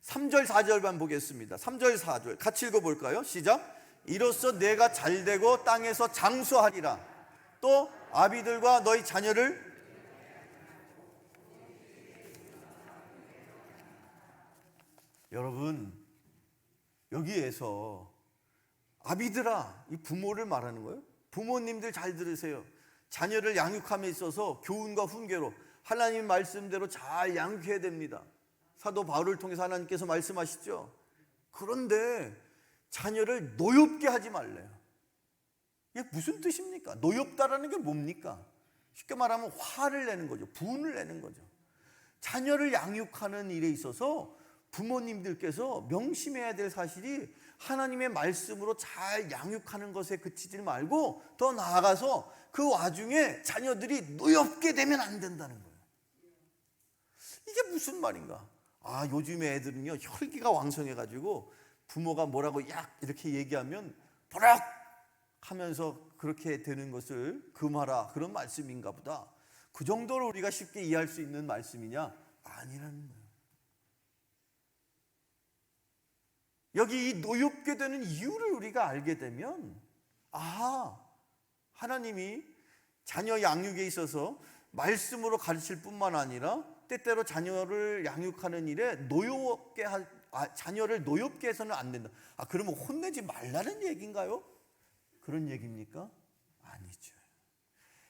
S3: 3절 4절만 보겠습니다. 3절 4절 같이 읽어볼까요? 시작. 이로써 내가 잘되고 땅에서 장수하리라. 또 아비들과 너희 자녀를, 여러분 여기에서 아비들아, 이 부모를 말하는 거예요. 부모님들 잘 들으세요. 자녀를 양육함에 있어서 교훈과 훈계로 하나님 말씀대로 잘 양육해야 됩니다. 사도 바울을 통해서 하나님께서 말씀하시죠. 그런데 자녀를 노엽게 하지 말래요. 이게 무슨 뜻입니까? 노엽다라는 게 뭡니까? 쉽게 말하면 화를 내는 거죠. 분을 내는 거죠. 자녀를 양육하는 일에 있어서 부모님들께서 명심해야 될 사실이 하나님의 말씀으로 잘 양육하는 것에 그치지 말고 더 나아가서 그 와중에 자녀들이 노엽게 되면 안 된다는 거예요. 이게 무슨 말인가? 요즘에 애들은요, 혈기가 왕성해가지고 부모가 뭐라고 약 이렇게 얘기하면 버럭 하면서 그렇게 되는 것을 금하라, 그런 말씀인가 보다. 그 정도로 우리가 쉽게 이해할 수 있는 말씀이냐? 아니라는 거예요. 여기 이 노엽게 되는 이유를 우리가 알게 되면, 하나님이 자녀 양육에 있어서 말씀으로 가르칠 뿐만 아니라 때때로 자녀를 양육하는 일에 자녀를 노엽게 해서는 안 된다. 그러면 혼내지 말라는 얘기인가요? 그런 얘기입니까? 아니죠.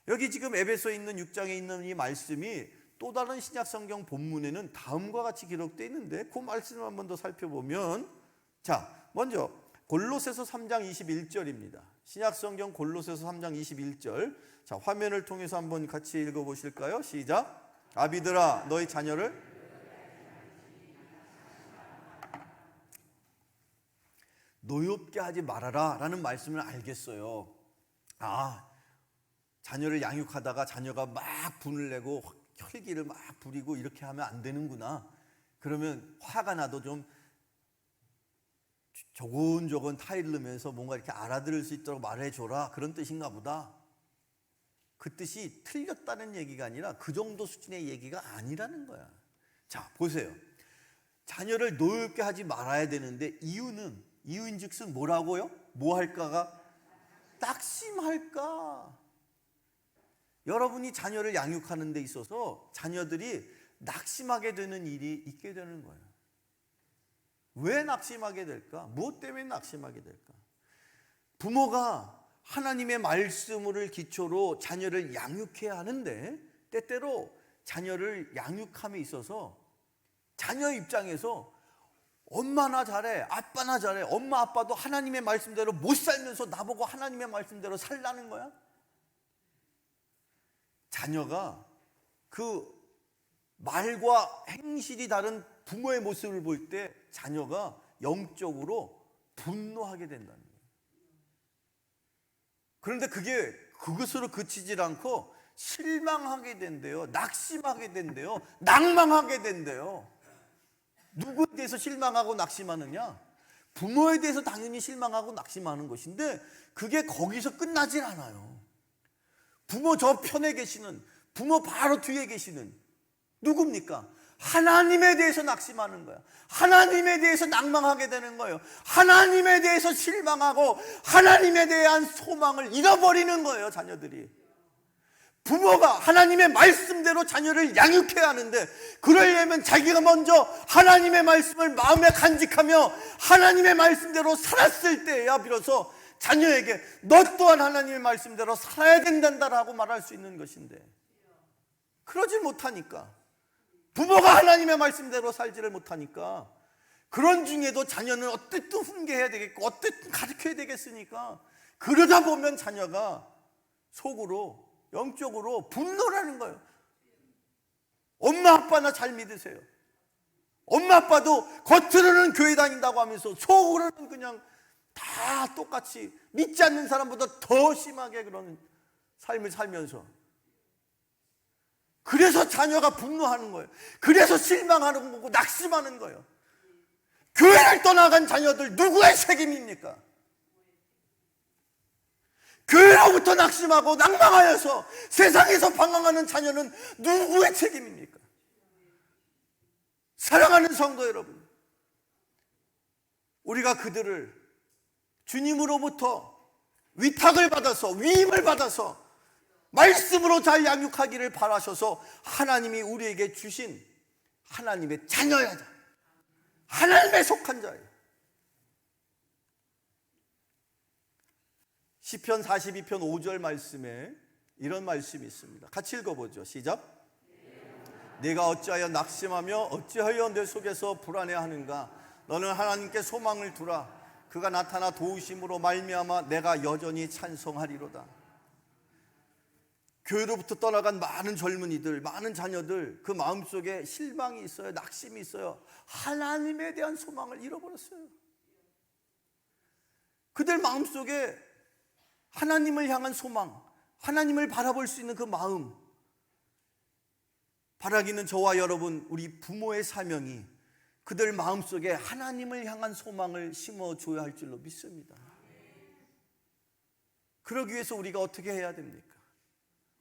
S3: 여기 지금 에베소에 있는 6장에 있는 이 말씀이 또 다른 신약 성경 본문에는 다음과 같이 기록되어 있는데, 그 말씀을 한 번 더 살펴보면, 먼저 골로새서 3장 21절입니다. 신약 성경 골로새서 3장 21절. 화면을 통해서 한번 같이 읽어 보실까요? 시작. 아비들아, 너희 자녀를 노엽게 하지 말아라 라는 말씀을 알겠어요. 자녀를 양육하다가 자녀가 막 분을 내고 혈기를 막 부리고 이렇게 하면 안 되는구나. 그러면 화가 나도 좀 조곤조곤 타이를 넣으면서 뭔가 이렇게 알아들을 수 있도록 말해줘라, 그런 뜻인가 보다. 그 뜻이 틀렸다는 얘기가 아니라 그 정도 수준의 얘기가 아니라는 거야. 자, 보세요. 자녀를 노엽게 하지 말아야 되는데 이유인즉슨 뭐라고요? 뭐 할까가? 낙심할까? 여러분이 자녀를 양육하는 데 있어서 자녀들이 낙심하게 되는 일이 있게 되는 거예요. 왜 낙심하게 될까? 무엇 때문에 낙심하게 될까? 부모가 하나님의 말씀을 기초로 자녀를 양육해야 하는데 때때로 자녀를 양육함에 있어서 자녀 입장에서 엄마나 잘해, 아빠나 잘해, 엄마 아빠도 하나님의 말씀대로 못 살면서 나보고 하나님의 말씀대로 살라는 거야? 자녀가 그 말과 행실이 다른 부모의 모습을 볼 때 자녀가 영적으로 분노하게 된다는 거예요. 그런데 그게 그것으로 그치질 않고 실망하게 된대요. 낙심하게 된대요. 낭망하게 된대요. 누구에 대해서 실망하고 낙심하느냐? 부모에 대해서 당연히 실망하고 낙심하는 것인데 그게 거기서 끝나질 않아요. 부모 저 편에 계시는, 부모 바로 뒤에 계시는 누굽니까? 하나님에 대해서 낙심하는 거야. 하나님에 대해서 낭망하게 되는 거예요. 하나님에 대해서 실망하고 하나님에 대한 소망을 잃어버리는 거예요, 자녀들이. 부모가 하나님의 말씀대로 자녀를 양육해야 하는데 그러려면 자기가 먼저 하나님의 말씀을 마음에 간직하며 하나님의 말씀대로 살았을 때야 비로소 자녀에게 너 또한 하나님의 말씀대로 살아야 된다라고 말할 수 있는 것인데 그러지 못하니까, 부모가 하나님의 말씀대로 살지를 못하니까 그런 중에도 자녀는 어쨌든 훈계해야 되겠고 어쨌든 가르쳐야 되겠으니까 그러다 보면 자녀가 속으로 영적으로 분노라는 거예요. 엄마 아빠나 잘 믿으세요. 엄마 아빠도 겉으로는 교회 다닌다고 하면서 속으로는 그냥 다 똑같이 믿지 않는 사람보다 더 심하게 그런 삶을 살면서, 그래서 자녀가 분노하는 거예요. 그래서 실망하는 거고 낙심하는 거예요. 교회를 떠나간 자녀들 누구의 책임입니까? 교회로부터 낙심하고 낭망하여서 세상에서 방황하는 자녀는 누구의 책임입니까? 사랑하는 성도 여러분, 우리가 그들을 주님으로부터 위탁을 받아서 위임을 받아서 말씀으로 잘 양육하기를 바라셔서 하나님이 우리에게 주신 하나님의 자녀야, 하나님의 속한 자예요. 시편 42편 5절 말씀에 이런 말씀이 있습니다. 같이 읽어보죠. 시작. 내가 어찌하여 낙심하며 어찌하여 내 속에서 불안해하는가? 너는 하나님께 소망을 두라. 그가 나타나 도우심으로 말미암아 내가 여전히 찬송하리로다. 교회로부터 떠나간 많은 젊은이들, 많은 자녀들, 그 마음속에 실망이 있어요. 낙심이 있어요. 하나님에 대한 소망을 잃어버렸어요. 그들 마음속에 하나님을 향한 소망, 하나님을 바라볼 수 있는 그 마음, 바라기는 저와 여러분, 우리 부모의 사명이 그들 마음속에 하나님을 향한 소망을 심어줘야 할 줄로 믿습니다. 그러기 위해서 우리가 어떻게 해야 됩니까?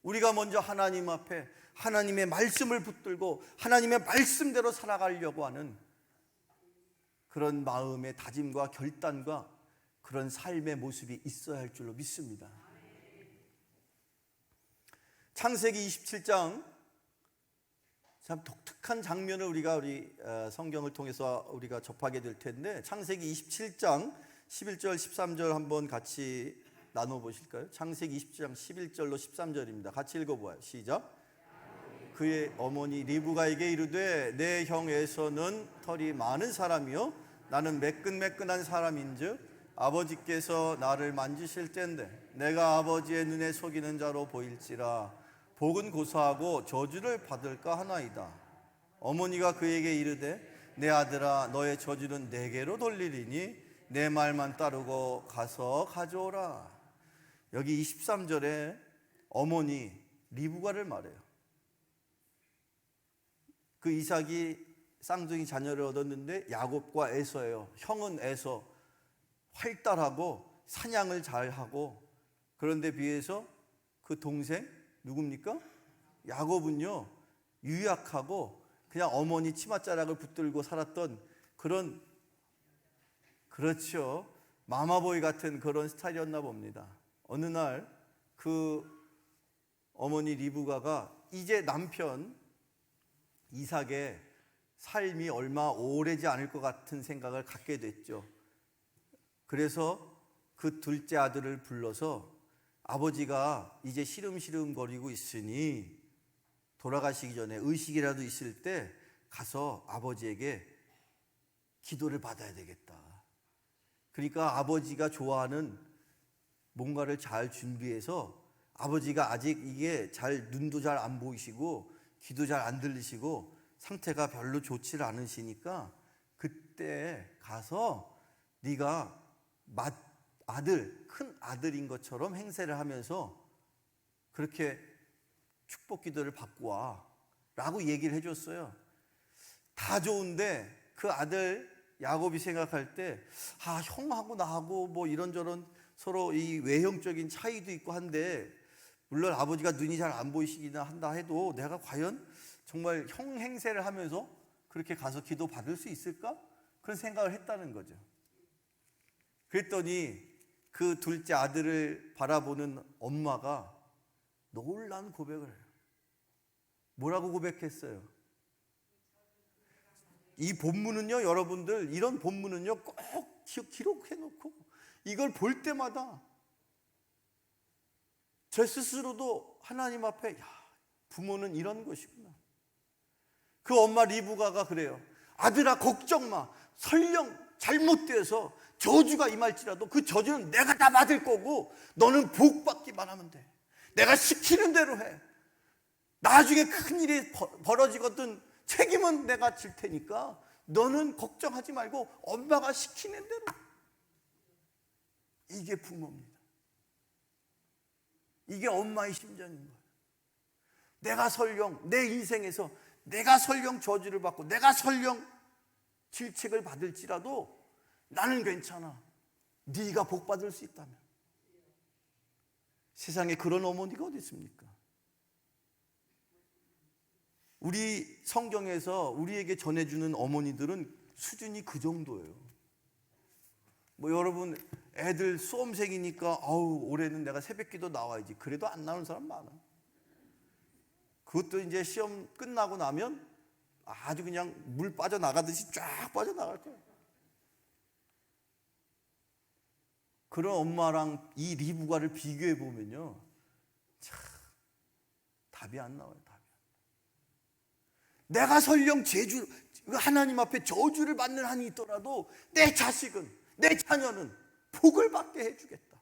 S3: 우리가 먼저 하나님 앞에 하나님의 말씀을 붙들고 하나님의 말씀대로 살아가려고 하는 그런 마음의 다짐과 결단과 그런 삶의 모습이 있어야 할 줄로 믿습니다. 창세기 27장, 참 독특한 장면을 우리가 성경을 통해서 우리가 접하게 될 텐데, 창세기 27장 11절 13절 한번 같이 나눠보실까요? 창세기 27장 11절로 13절입니다. 같이 읽어보아요. 시작. 그의 어머니 리브가에게 이르되 내 형 에서는 털이 많은 사람이요 나는 매끈매끈한 사람인즉 아버지께서 나를 만지실 텐데 내가 아버지의 눈에 속이는 자로 보일지라 복은 고사하고 저주를 받을까 하나이다. 어머니가 그에게 이르되 내 아들아 너의 저주는 내게로 돌리리니 내 말만 따르고 가서 가져오라. 여기 23절에 어머니 리브가를 말해요. 그 이삭이 쌍둥이 자녀를 얻었는데 야곱과 에서예요. 형은 에서, 활달하고 사냥을 잘하고, 그런데 비해서 그 동생 누굽니까? 야곱은요 유약하고 그냥 어머니 치맛자락을 붙들고 살았던 그런, 그렇죠, 마마보이 같은 그런 스타일이었나 봅니다. 어느 날 그 어머니 리브가가 이제 남편 이삭의 삶이 얼마 오래지 않을 것 같은 생각을 갖게 됐죠. 그래서 그 둘째 아들을 불러서 아버지가 이제 시름시름거리고 있으니 돌아가시기 전에 의식이라도 있을 때 가서 아버지에게 기도를 받아야 되겠다. 그러니까 아버지가 좋아하는 뭔가를 잘 준비해서, 아버지가 아직 이게 잘 눈도 잘 안 보이시고 귀도 잘 안 들리시고 상태가 별로 좋지를 않으시니까 그때 가서 네가 아들, 큰 아들인 것처럼 행세를 하면서 그렇게 축복 기도를 받고 와 라고 얘기를 해줬어요. 다 좋은데 그 아들 야곱이 생각할 때, 형하고 나하고 뭐 이런저런 서로 이 외형적인 차이도 있고 한데, 물론 아버지가 눈이 잘 안 보이시기나 한다 해도 내가 과연 정말 형 행세를 하면서 그렇게 가서 기도 받을 수 있을까? 그런 생각을 했다는 거죠. 그랬더니 그 둘째 아들을 바라보는 엄마가 놀라운 고백을 해요. 뭐라고 고백했어요? 이 본문은요, 여러분들, 이런 본문은요 꼭 기록해 놓고 이걸 볼 때마다 저 스스로도 하나님 앞에, 부모는 이런 것이구나. 그 엄마 리브가가 그래요. 아들아, 걱정 마. 설령 잘못돼서 저주가 임할지라도 그 저주는 내가 다 받을 거고 너는 복 받기만 하면 돼. 내가 시키는 대로 해. 나중에 큰일이 벌어지거든 책임은 내가 질 테니까 너는 걱정하지 말고 엄마가 시키는 대로. 이게 부모입니다. 이게 엄마의 심정인 거예요. 내가 설령 내 인생에서 내가 설령 저주를 받고 내가 설령 질책을 받을지라도 나는 괜찮아. 네가 복 받을 수 있다면. 세상에 그런 어머니가 어디 있습니까? 우리 성경에서 우리에게 전해주는 어머니들은 수준이 그 정도예요. 뭐 여러분 애들 수험생이니까 올해는 내가 새벽기도 나와야지. 그래도 안 나오는 사람 많아. 그것도 이제 시험 끝나고 나면 아주 그냥 물 빠져나가듯이 쫙 빠져나갈 거예요. 그런 엄마랑 이 리브가를 비교해 보면요, 참 답이 안 나와요. 내가 설령 하나님 앞에 저주를 받는 한이 있더라도 내 자식은, 내 자녀는 복을 받게 해주겠다.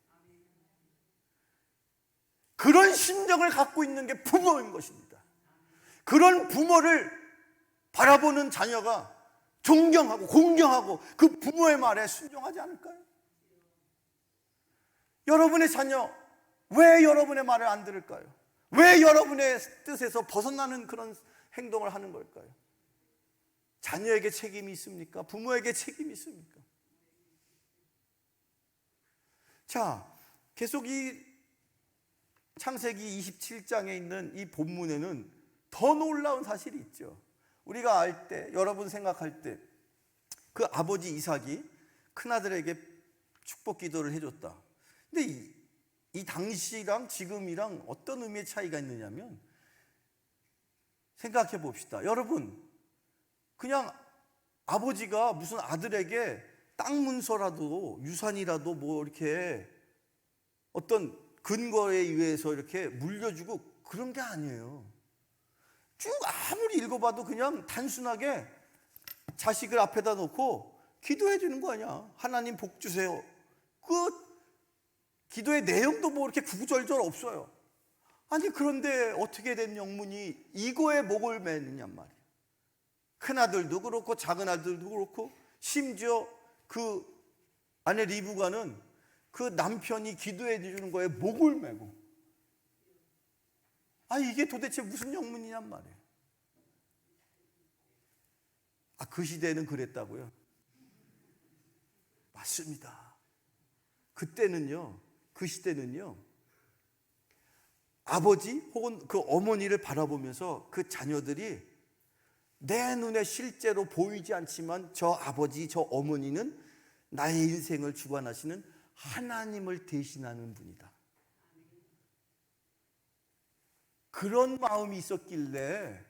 S3: 그런 심정을 갖고 있는 게 부모인 것입니다. 그런 부모를 바라보는 자녀가 존경하고 공경하고 그 부모의 말에 순종하지 않을까요? 여러분의 자녀 왜 여러분의 말을 안 들을까요? 왜 여러분의 뜻에서 벗어나는 그런 행동을 하는 걸까요? 자녀에게 책임이 있습니까? 부모에게 책임이 있습니까? 자, 계속 이 창세기 27장에 있는 이 본문에는 더 놀라운 사실이 있죠. 우리가 알 때, 여러분 생각할 때, 그 아버지 이삭이 큰아들에게 축복 기도를 해줬다. 근데 이 당시랑 지금이랑 어떤 의미의 차이가 있느냐면, 생각해 봅시다. 여러분, 그냥 아버지가 무슨 아들에게 땅 문서라도 유산이라도 뭐 이렇게 어떤 근거에 의해서 이렇게 물려주고 그런 게 아니에요. 쭉 아무리 읽어봐도 그냥 단순하게 자식을 앞에다 놓고 기도해 주는 거 아니야. 하나님 복 주세요. 그 기도의 내용도 뭐 이렇게 구구절절 없어요. 아니 그런데 어떻게 된 영문이 이거에 목을 매느냔 말이에요. 큰아들도 그렇고 작은아들도 그렇고 심지어 그 아내 리브가는 그 남편이 기도해 주는 거에 목을 매고, 이게 도대체 무슨 영문이냔 말이에요. 그 시대에는 그랬다고요? 맞습니다. 그때는요, 그 시대는요, 아버지 혹은 그 어머니를 바라보면서 그 자녀들이 내 눈에 실제로 보이지 않지만 저 아버지, 저 어머니는 나의 인생을 주관하시는 하나님을 대신하는 분이다. 그런 마음이 있었길래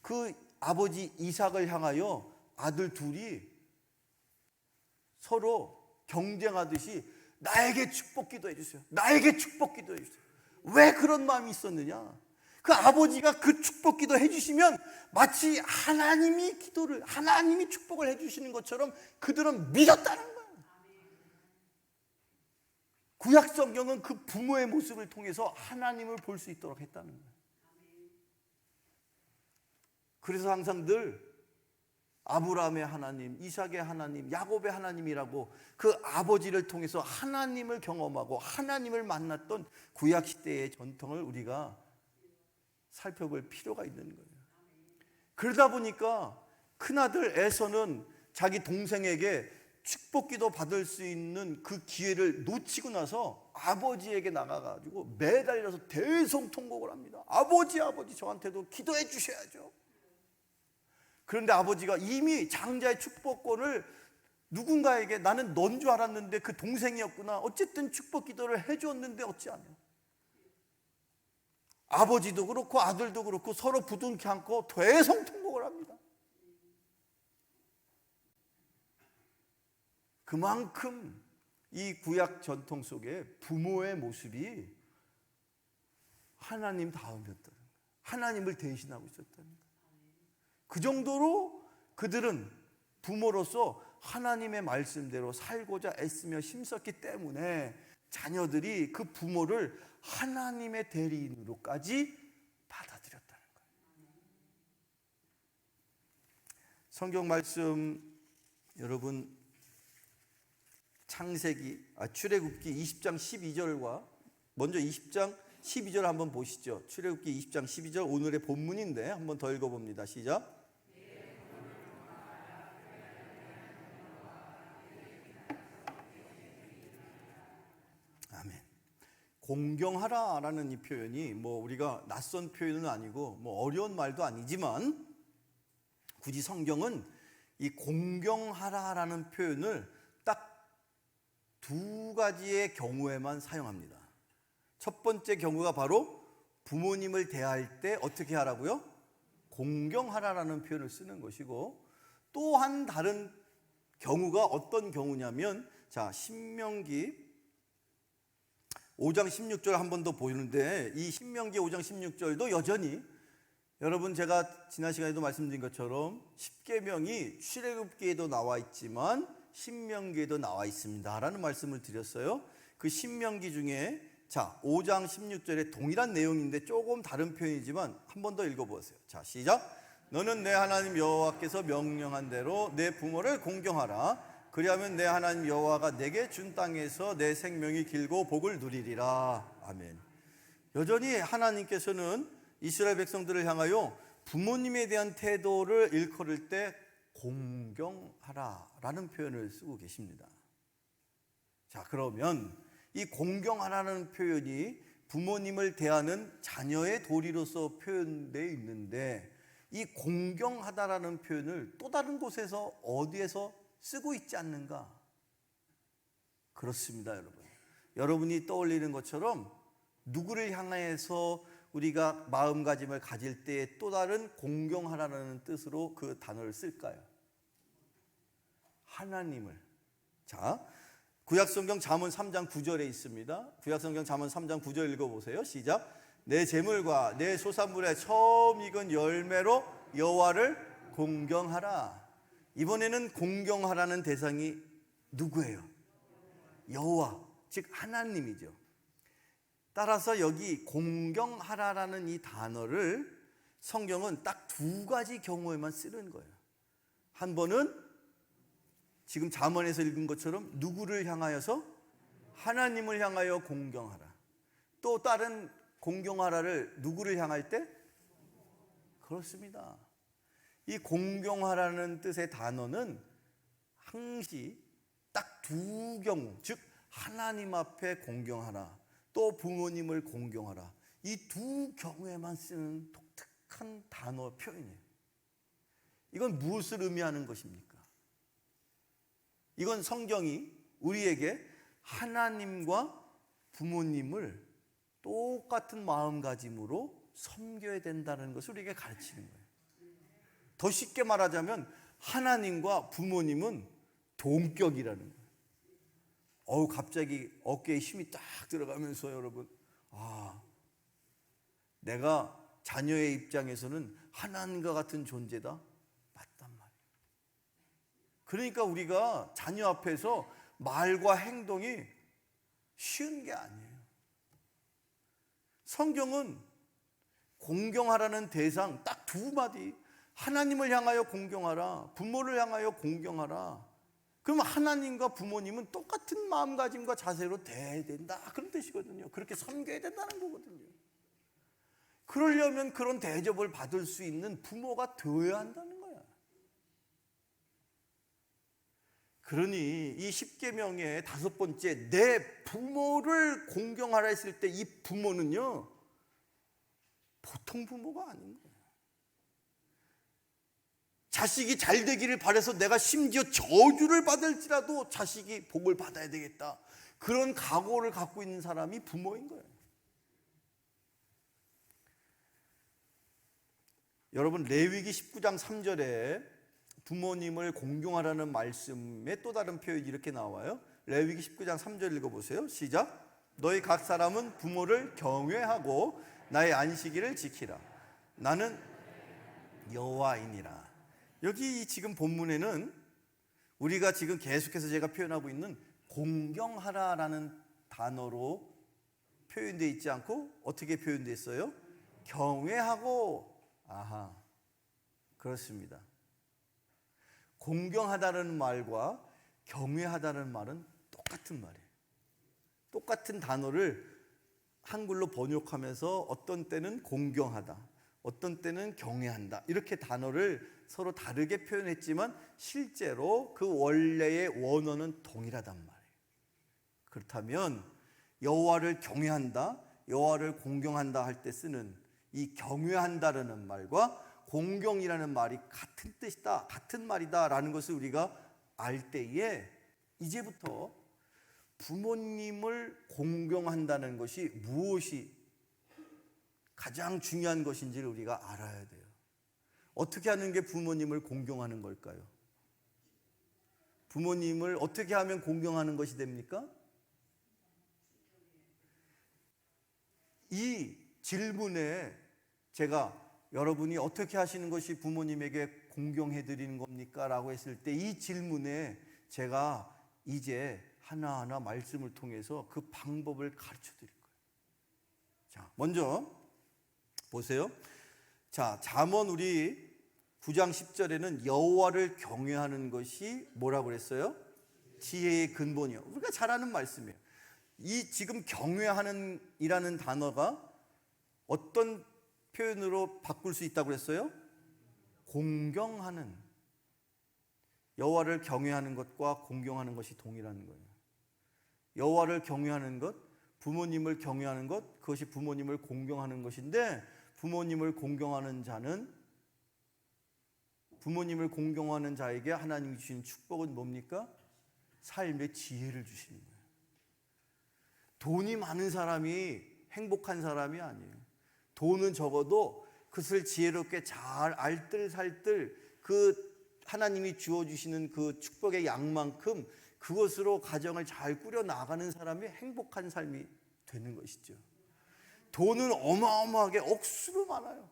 S3: 그 아버지 이삭을 향하여 아들 둘이 서로 경쟁하듯이 나에게 축복 기도해 주세요. 나에게 축복 기도해 주세요. 왜 그런 마음이 있었느냐? 그 아버지가 그 축복 기도 해주시면 마치 하나님이 축복을 해주시는 것처럼 그들은 믿었다는 거예요. 구약 성경은 그 부모의 모습을 통해서 하나님을 볼 수 있도록 했다는 거예요. 그래서 항상 늘 아브라함의 하나님, 이삭의 하나님, 야곱의 하나님이라고 그 아버지를 통해서 하나님을 경험하고 하나님을 만났던 구약 시대의 전통을 우리가 살펴볼 필요가 있는 거예요. 그러다 보니까 큰아들 에서는 자기 동생에게 축복기도 받을 수 있는 그 기회를 놓치고 나서 아버지에게 나가가지고 매달려서 대성통곡을 합니다. 아버지 저한테도 기도해 주셔야죠. 그런데 아버지가 이미 장자의 축복권을 누군가에게, 나는 넌 줄 알았는데 그 동생이었구나, 어쨌든 축복 기도를 해줬는데 어찌하냐. 아버지도 그렇고 아들도 그렇고 서로 부둥켜 안고 대성통곡을 합니다. 그만큼 이 구약 전통 속에 부모의 모습이 하나님 다음이었다는 거예요. 하나님을 대신하고 있었다는 거예요. 그 정도로 그들은 부모로서 하나님의 말씀대로 살고자 애쓰며 힘썼기 때문에 자녀들이 그 부모를 하나님의 대리인으로까지 받아들였다는 거예요. 성경 말씀 여러분 출애굽기 20장 12절과 먼저 20장 12절 한번 보시죠. 출애굽기 20장 12절 오늘의 본문인데 한번 더 읽어봅니다. 시작. 아멘. 공경하라라는 이 표현이 뭐 우리가 낯선 표현은 아니고 뭐 어려운 말도 아니지만 굳이 성경은 이 공경하라라는 표현을 딱 두 가지의 경우에만 사용합니다. 첫 번째 경우가 바로 부모님을 대할 때 어떻게 하라고요? 공경하라라는 표현을 쓰는 것이고, 또한 다른 경우가 어떤 경우냐면, 자, 신명기 5장 16절 한 번 더 보이는데, 이 신명기 5장 16절도 여전히 여러분 제가 지난 시간에도 말씀드린 것처럼 십계명이 출애굽기에도 나와 있지만 신명기에도 나와 있습니다 라는 말씀을 드렸어요. 그 신명기 중에 자 5장 16절에 동일한 내용인데 조금 다른 표현이지만 한 번 더 읽어보세요. 자 시작. 너는 내 하나님 여호와께서 명령한 대로 내 부모를 공경하라. 그리하면 내 하나님 여호와가 내게 준 땅에서 내 생명이 길고 복을 누리리라. 아멘. 여전히 하나님께서는 이스라엘 백성들을 향하여 부모님에 대한 태도를 일컬을 때 공경하라라는 표현을 쓰고 계십니다. 자, 그러면 이 공경하라는 표현이 부모님을 대하는 자녀의 도리로서 표현되어 있는데, 이 공경하다라는 표현을 또 다른 곳에서 어디에서 쓰고 있지 않는가? 그렇습니다, 여러분. 여러분이 떠올리는 것처럼 누구를 향해서 우리가 마음가짐을 가질 때 또 다른 공경하라는 뜻으로 그 단어를 쓸까요? 하나님을. 자, 구약성경 잠언 3장 9절에 있습니다. 구약성경 잠언 3장 9절 읽어보세요. 시작. 내 재물과 내 소산물의 처음 익은 열매로 여호와를 공경하라. 이번에는 공경하라는 대상이 누구예요? 여호와, 즉 하나님이죠. 따라서 여기 공경하라라는 이 단어를 성경은 딱 두 가지 경우에만 쓰는 거예요. 한 번은 지금 잠언에서 읽은 것처럼 누구를 향하여서? 하나님을 향하여 공경하라. 또 다른 공경하라를 누구를 향할 때? 그렇습니다. 이 공경하라는 뜻의 단어는 항시 딱 두 경우, 즉 하나님 앞에 공경하라, 또 부모님을 공경하라. 이 두 경우에만 쓰는 독특한 단어 표현이에요. 이건 무엇을 의미하는 것입니까? 이건 성경이 우리에게 하나님과 부모님을 똑같은 마음가짐으로 섬겨야 된다는 것을 우리에게 가르치는 거예요. 더 쉽게 말하자면 하나님과 부모님은 동격이라는 거예요. 갑자기 어깨에 힘이 딱 들어가면서 여러분, 내가 자녀의 입장에서는 하나님과 같은 존재다? 맞단 말이에요. 그러니까 우리가 자녀 앞에서 말과 행동이 쉬운 게 아니에요. 성경은 공경하라는 대상 딱 두 마디, 하나님을 향하여 공경하라, 부모를 향하여 공경하라. 그럼 하나님과 부모님은 똑같은 마음가짐과 자세로 대해야 된다, 그런 뜻이거든요. 그렇게 섬겨야 된다는 거거든요. 그러려면 그런 대접을 받을 수 있는 부모가 되어야 한다는 거야. 그러니 이 십계명의 5번째, 내 부모를 공경하라 했을 때 이 부모는요, 보통 부모가 아닌 거예요. 자식이 잘 되기를 바라서 내가 심지어 저주를 받을지라도 자식이 복을 받아야 되겠다, 그런 각오를 갖고 있는 사람이 부모인 거예요. 여러분, 레위기 19장 3절에 부모님을 공경하라는 말씀의 또 다른 표현이 이렇게 나와요. 레위기 19장 3절 읽어보세요. 시작. 너희 각 사람은 부모를 경외하고 나의 안식일을 지키라. 나는 여호와이니라. 여기 지금 본문에는 우리가 지금 계속해서 제가 표현하고 있는 공경하라라는 단어로 표현되어 있지 않고 어떻게 표현되어 있어요? 경외하고. 그렇습니다. 공경하다는 말과 경외하다는 말은 똑같은 말이에요. 똑같은 단어를 한글로 번역하면서 어떤 때는 공경하다, 어떤 때는 경외한다, 이렇게 단어를 서로 다르게 표현했지만 실제로 그 원래의 원어는 동일하단 말이에요. 그렇다면 여호와를 경외한다, 여호와를 공경한다 할 때 쓰는 이 경외한다라는 말과 공경이라는 말이 같은 뜻이다, 같은 말이다라는 것을 우리가 알 때에 이제부터 부모님을 공경한다는 것이 무엇이 가장 중요한 것인지를 우리가 알아야 돼요. 어떻게 하는 게 부모님을 공경하는 걸까요? 부모님을 어떻게 하면 공경하는 것이 됩니까? 이 질문에 제가 여러분이 어떻게 하시는 것이 부모님에게 공경해 드리는 겁니까? 라고 했을 때 이 질문에 제가 이제 하나하나 말씀을 통해서 그 방법을 가르쳐 드릴 거예요. 자, 먼저 보세요. 자, 잠언 우리 9장 10절에는 여호와를 경외하는 것이 뭐라고 그랬어요? 지혜의 근본이요. 우리가 잘 아는 말씀이에요. 이 지금 경외하는 이라는 단어가 어떤 표현으로 바꿀 수 있다고 그랬어요? 공경하는. 여호와를 경외하는 것과 공경하는 것이 동일한 거예요. 여호와를 경외하는 것, 부모님을 경외하는 것, 그것이 부모님을 공경하는 것인데, 부모님을 공경하는 자는, 부모님을 공경하는 자에게 하나님이 주신 축복은 뭡니까? 삶의 지혜를 주시는 거예요. 돈이 많은 사람이 행복한 사람이 아니에요. 돈은 적어도 그것을 지혜롭게 잘 알뜰살뜰 그 하나님이 주어주시는 그 축복의 양만큼 그것으로 가정을 잘 꾸려 나가는 사람이 행복한 삶이 되는 것이죠. 돈은 어마어마하게 억수로 많아요.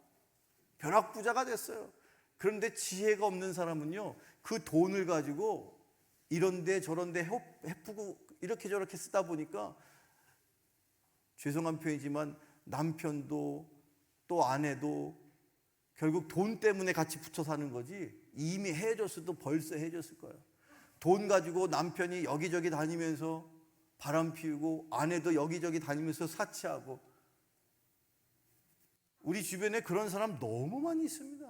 S3: 벼락부자가 됐어요. 그런데 지혜가 없는 사람은요, 그 돈을 가지고 이런데 저런데 해프고 이렇게 저렇게 쓰다 보니까, 죄송한 표현이지만 남편도 또 아내도 결국 돈 때문에 같이 붙여 사는 거지, 이미 헤어졌어도 벌써 헤어졌을 거예요. 돈 가지고 남편이 여기저기 다니면서 바람 피우고 아내도 여기저기 다니면서 사치하고, 우리 주변에 그런 사람 너무 많이 있습니다.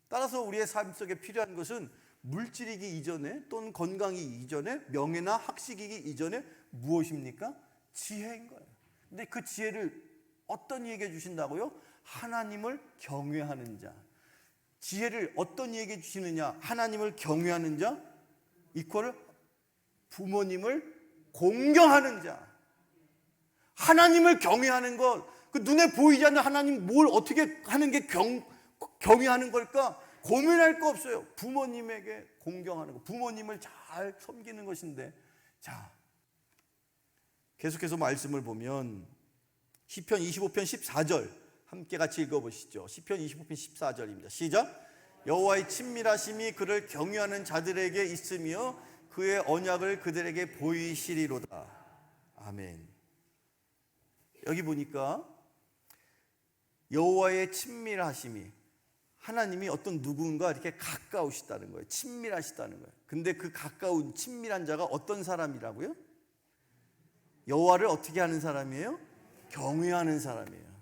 S3: 따라서 우리의 삶 속에 필요한 것은 물질이기 이전에 또는 건강이 이전에 명예나 학식이기 이전에 무엇입니까? 지혜인 거예요. 근데 그 지혜를 어떤 이에게 주신다고요? 하나님을 경외하는 자. 지혜를 어떤 이에게 주시느냐? 하나님을 경외하는 자 이퀄 부모님을 공경하는 자. 하나님을 경외하는 것, 그 눈에 보이지 않는 하나님 뭘 어떻게 하는 게 경외하는 걸까? 고민할 거 없어요. 부모님에게 공경하는 것, 부모님을 잘 섬기는 것인데, 자, 계속해서 말씀을 보면 시편 25편 14절 함께 같이 읽어보시죠. 시편 25편 14절입니다. 시작. 여호와의 친밀하심이 그를 경외하는 자들에게 있으며 그의 언약을 그들에게 보이시리로다. 아멘. 여기 보니까 여호와의 친밀하심이, 하나님이 어떤 누군가 이렇게 가까우시다는 거예요. 친밀하시다는 거예요. 근데 그 가까운 친밀한 자가 어떤 사람이라고요? 여호와를 어떻게 하는 사람이에요? 경외하는 사람이에요.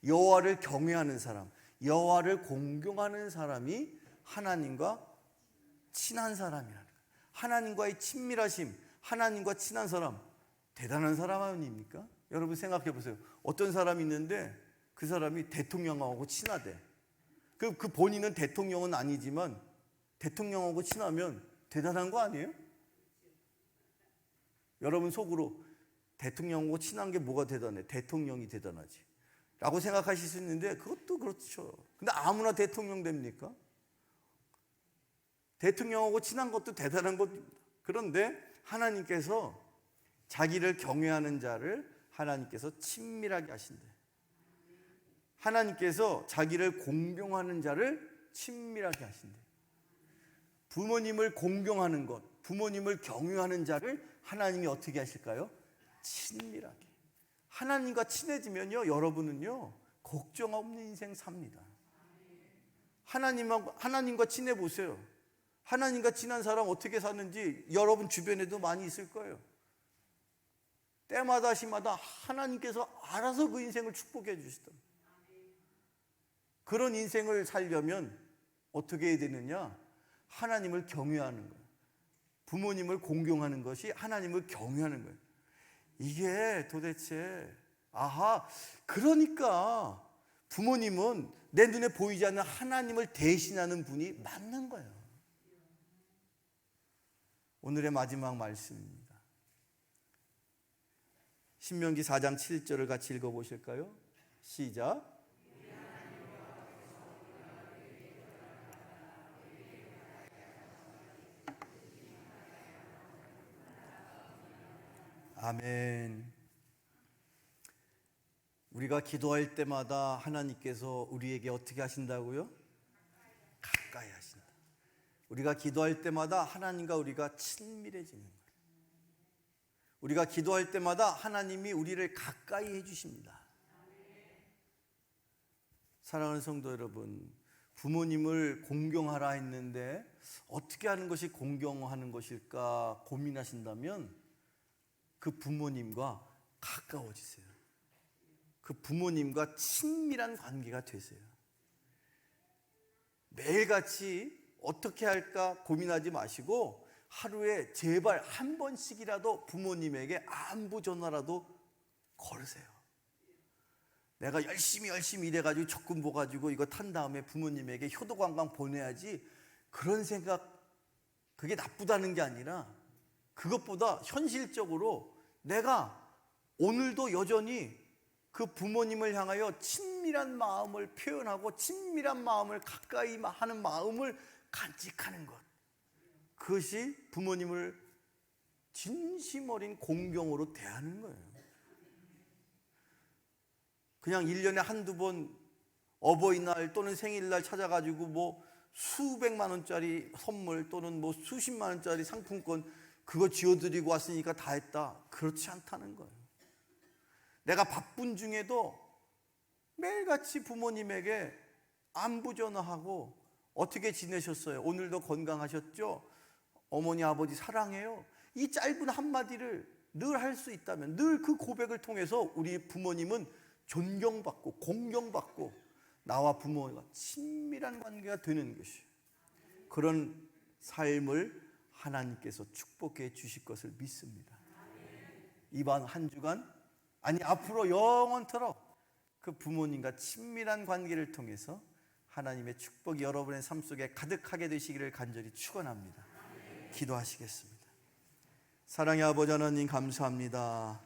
S3: 여호와를 경외하는 사람, 여호와를 공경하는 사람이 하나님과 친한 사람이라는 거예요. 하나님과의 친밀하심, 하나님과 친한 사람, 대단한 사람 아닙니까? 여러분 생각해 보세요. 어떤 사람이 있는데 그 사람이 대통령하고 친하대. 그 본인은 대통령은 아니지만 대통령하고 친하면 대단한 거 아니에요? 여러분 속으로 대통령하고 친한 게 뭐가 대단해? 대통령이 대단하지 라고 생각하실 수 있는데 그것도 그렇죠. 근데 아무나 대통령 됩니까? 대통령하고 친한 것도 대단한 것입니다. 그런데 하나님께서 자기를 경외하는 자를 하나님께서 친밀하게 하신대. 하나님께서 자기를 공경하는 자를 친밀하게 하신대. 부모님을 공경하는 것, 부모님을 경외하는 자를 하나님이 어떻게 하실까요? 친밀하게. 하나님과 친해지면요, 여러분은요 걱정 없는 인생 삽니다. 하나님과 친해 보세요. 하나님과 친한 사람 어떻게 사는지 여러분 주변에도 많이 있을 거예요. 때마다 시마다 하나님께서 알아서 그 인생을 축복해 주시던, 그런 인생을 살려면 어떻게 해야 되느냐? 하나님을 경외하는 거예요. 부모님을 공경하는 것이 하나님을 경외하는 거예요. 이게 도대체 그러니까 부모님은 내 눈에 보이지 않는 하나님을 대신하는 분이 맞는 거예요. 오늘의 마지막 말씀입니다. 신명기 4장 7절을 같이 읽어보실까요? 시작. 아멘. 우리가 기도할 때마다 하나님께서 우리에게 어떻게 하신다고요? 가까이 하신다. 우리가 기도할 때마다 하나님과 우리가 친밀해지는 거예요. 우리가 기도할 때마다 하나님이 우리를 가까이 해주십니다. 사랑하는 성도 여러분, 부모님을 공경하라 했는데 어떻게 하는 것이 공경하는 것일까 고민하신다면 그 부모님과 가까워지세요. 그 부모님과 친밀한 관계가 되세요. 매일같이 어떻게 할까 고민하지 마시고 하루에 제발 한 번씩이라도 부모님에게 안부 전화라도 걸으세요. 내가 열심히 일해가지고 적금 모아가지고 이거 탄 다음에 부모님에게 효도관광 보내야지, 그런 생각, 그게 나쁘다는 게 아니라 그것보다 현실적으로 내가 오늘도 여전히 그 부모님을 향하여 친밀한 마음을 표현하고 친밀한 마음을 가까이 하는 마음을 간직하는 것, 그것이 부모님을 진심 어린 공경으로 대하는 거예요. 그냥 1년에 한두 번 어버이날 또는 생일날 찾아가지고 뭐 수백만 원짜리 선물 또는 뭐 수십만 원짜리 상품권 그거 지어드리고 왔으니까 다 했다, 그렇지 않다는 거예요. 내가 바쁜 중에도 매일같이 부모님에게 안부 전화하고 어떻게 지내셨어요? 오늘도 건강하셨죠? 어머니 아버지 사랑해요. 이 짧은 한마디를 늘 할 수 있다면, 늘 그 고백을 통해서 우리 부모님은 존경받고 공경받고 나와 부모가 친밀한 관계가 되는 것이, 그런 삶을 하나님께서 축복해 주실 것을 믿습니다. 이번 한 주간, 아니 앞으로 영원토록 그 부모님과 친밀한 관계를 통해서 하나님의 축복이 여러분의 삶 속에 가득하게 되시기를 간절히 축원합니다. 기도하시겠습니다. 사랑의 아버지 하나님, 감사합니다.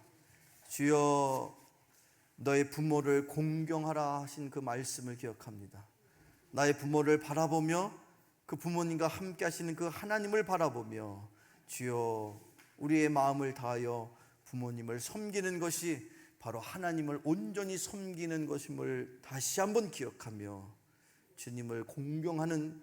S3: 주여, 너의 부모를 공경하라 하신 그 말씀을 기억합니다. 나의 부모를 바라보며 그 부모님과 함께 하시는 그 하나님을 바라보며 주여, 우리의 마음을 다하여 부모님을 섬기는 것이 바로 하나님을 온전히 섬기는 것임을 다시 한번 기억하며 주님을 공경하는,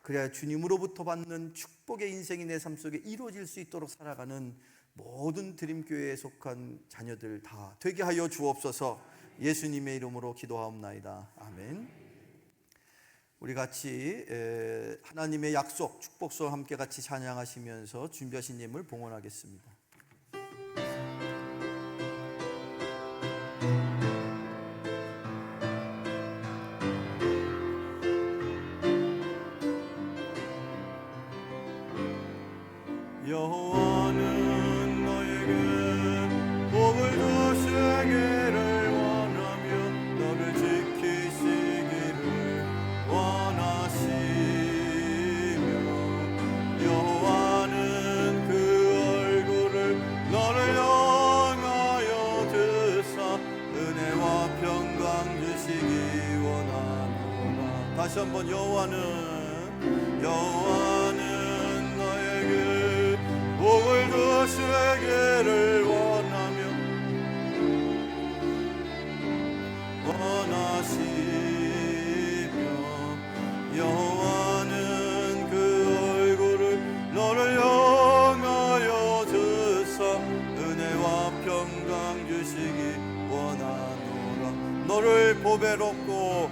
S3: 그래야 주님으로부터 받는 축복의 인생이 내 삶 속에 이루어질 수 있도록 살아가는 모든 드림교회에 속한 자녀들 다 되게 하여 주옵소서. 예수님의 이름으로 기도하옵나이다. 아멘. 우리 같이 하나님의 약속, 축복소 함께 같이 찬양하시면서 준비하신 예물 봉헌하겠습니다. 여호와는 너에게 복을 주시기를 원하며 너를 지키시기를 원하시며, 여호와는 그 얼굴을 너를 향하여 드사 은혜와 평강 주시기 원하노라. 다시 한번, 여호와는 복을 주시기를 원하시며 여호와는 그 얼굴을 너를 향하여 드사 은혜와 평강 주시기 원하노라. 너를 보배롭고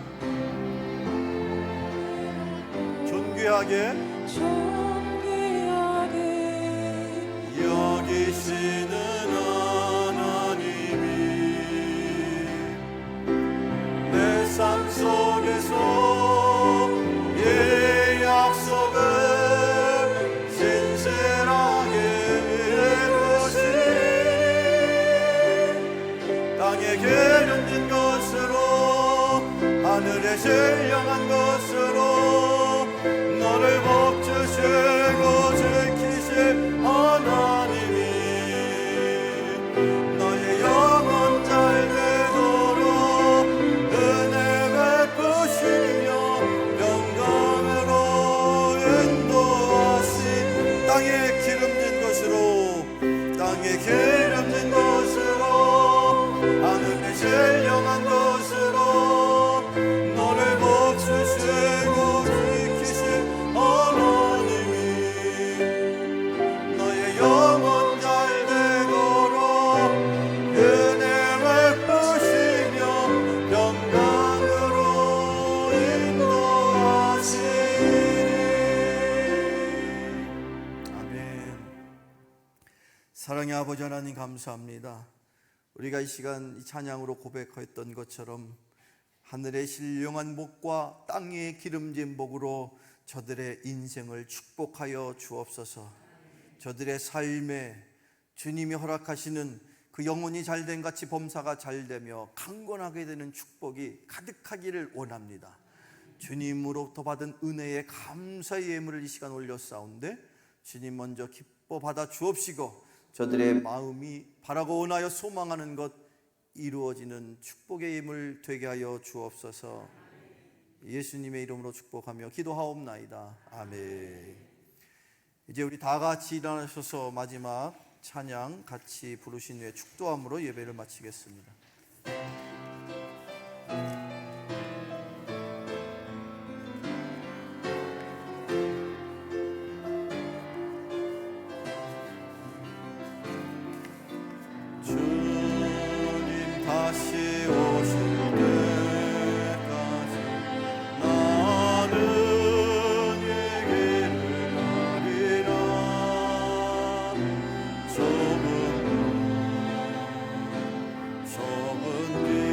S3: 존귀하게 여기시는 하나님이 내 삶 속에서 이 약속을 신실하게 이루시니 땅에 기름진 것으로 하늘에 신령한 것으로 너를 복주시고 지키실 하나님이 너의 영혼 잘 되도록 은혜 베푸시며 평강으로 인도하신 땅에 기름진 것으로 하늘에 신령한 것으로 너를 복주시고 지키실 하나님이 너의 영혼 잘 되도록 은혜 베푸시며 평강으로 인도하시니. 아멘. 사랑의 아버지 하나님, 감사합니다. 우리가 이 시간 이 찬양으로 고백했던 것처럼 하늘의 신령한 복과 땅의 기름진 복으로 저들의 인생을 축복하여 주옵소서. 저들의 삶에 주님이 허락하시는 그 영혼이 잘된 같이 범사가 잘되며 강건하게 되는 축복이 가득하기를 원합니다. 주님으로부터 받은 은혜의 감사의 예물을 이 시간 올렸사온데 주님 먼저 기뻐 받아 주옵시고 저들의 마음이 바라고 원하여 소망하는 것 이루어지는 축복의 예물 되게 하여 주옵소서. 예수님의 이름으로 축복하며 기도하옵나이다. 아멘. 이제 우리 다 같이 일어나셔서 마지막 찬양 같이 부르신 후에 축도함으로 예배를 마치겠습니다. 주님 다시 오실 때까지 나는 얘기를 하리라. 좁은 길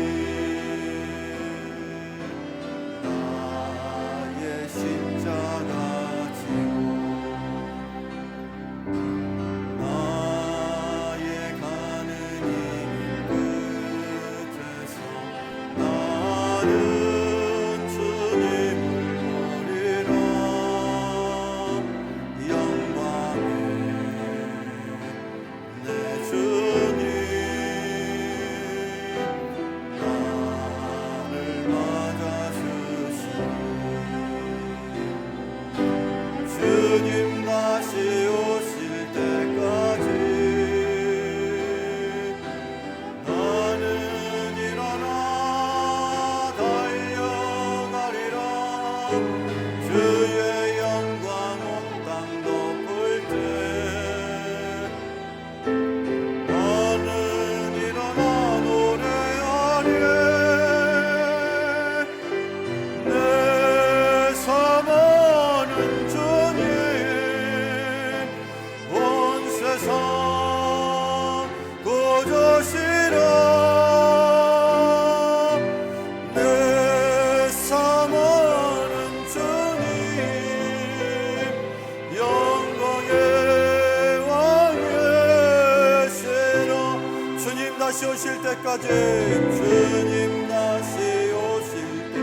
S3: 다시 오실 때까지, 주님 다시 오실 때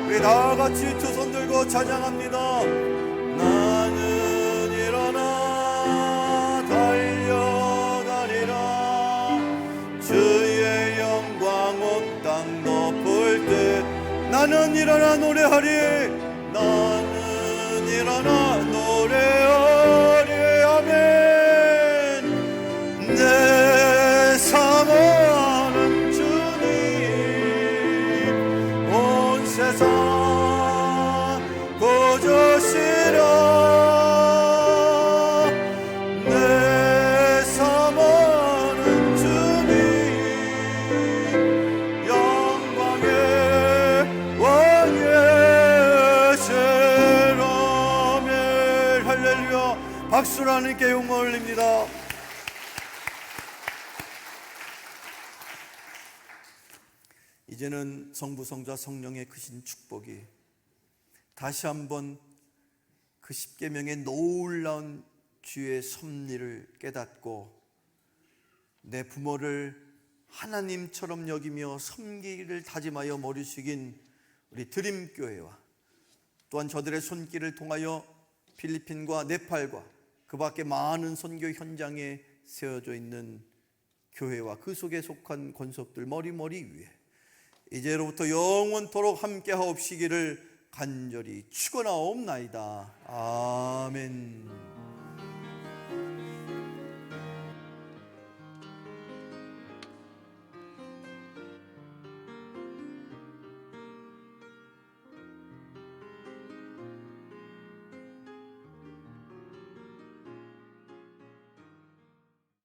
S3: 우리 다 같이 두 손 들고 찬양합니다. 나는 일어나 달려가리라. 주의 영광 온 땅 덮을 때 나는 일어나 노래하리. 나는 일어나 노래하리. 아멘. 내 사모하는 주님 온 세상 보조시라. 내 사모하는 주님 영광의 왕이시라. 아멘. 할렐루야. 박수로 하나님께 영광 올립니다. 이제는 성부, 성자, 성령의 크신 축복이 다시 한번 그 십계명의 놀라운 주의 섭리를 깨닫고 내 부모를 하나님처럼 여기며 섬기기를 다짐하여 머리 숙인 우리 드림교회와 또한 저들의 손길을 통하여 필리핀과 네팔과 그 밖에 많은 선교 현장에 세워져 있는 교회와 그 속에 속한 권속들 머리머리 위에 이제로부터 영원토록 함께하옵시기를 간절히 축원하옵나이다. 아멘.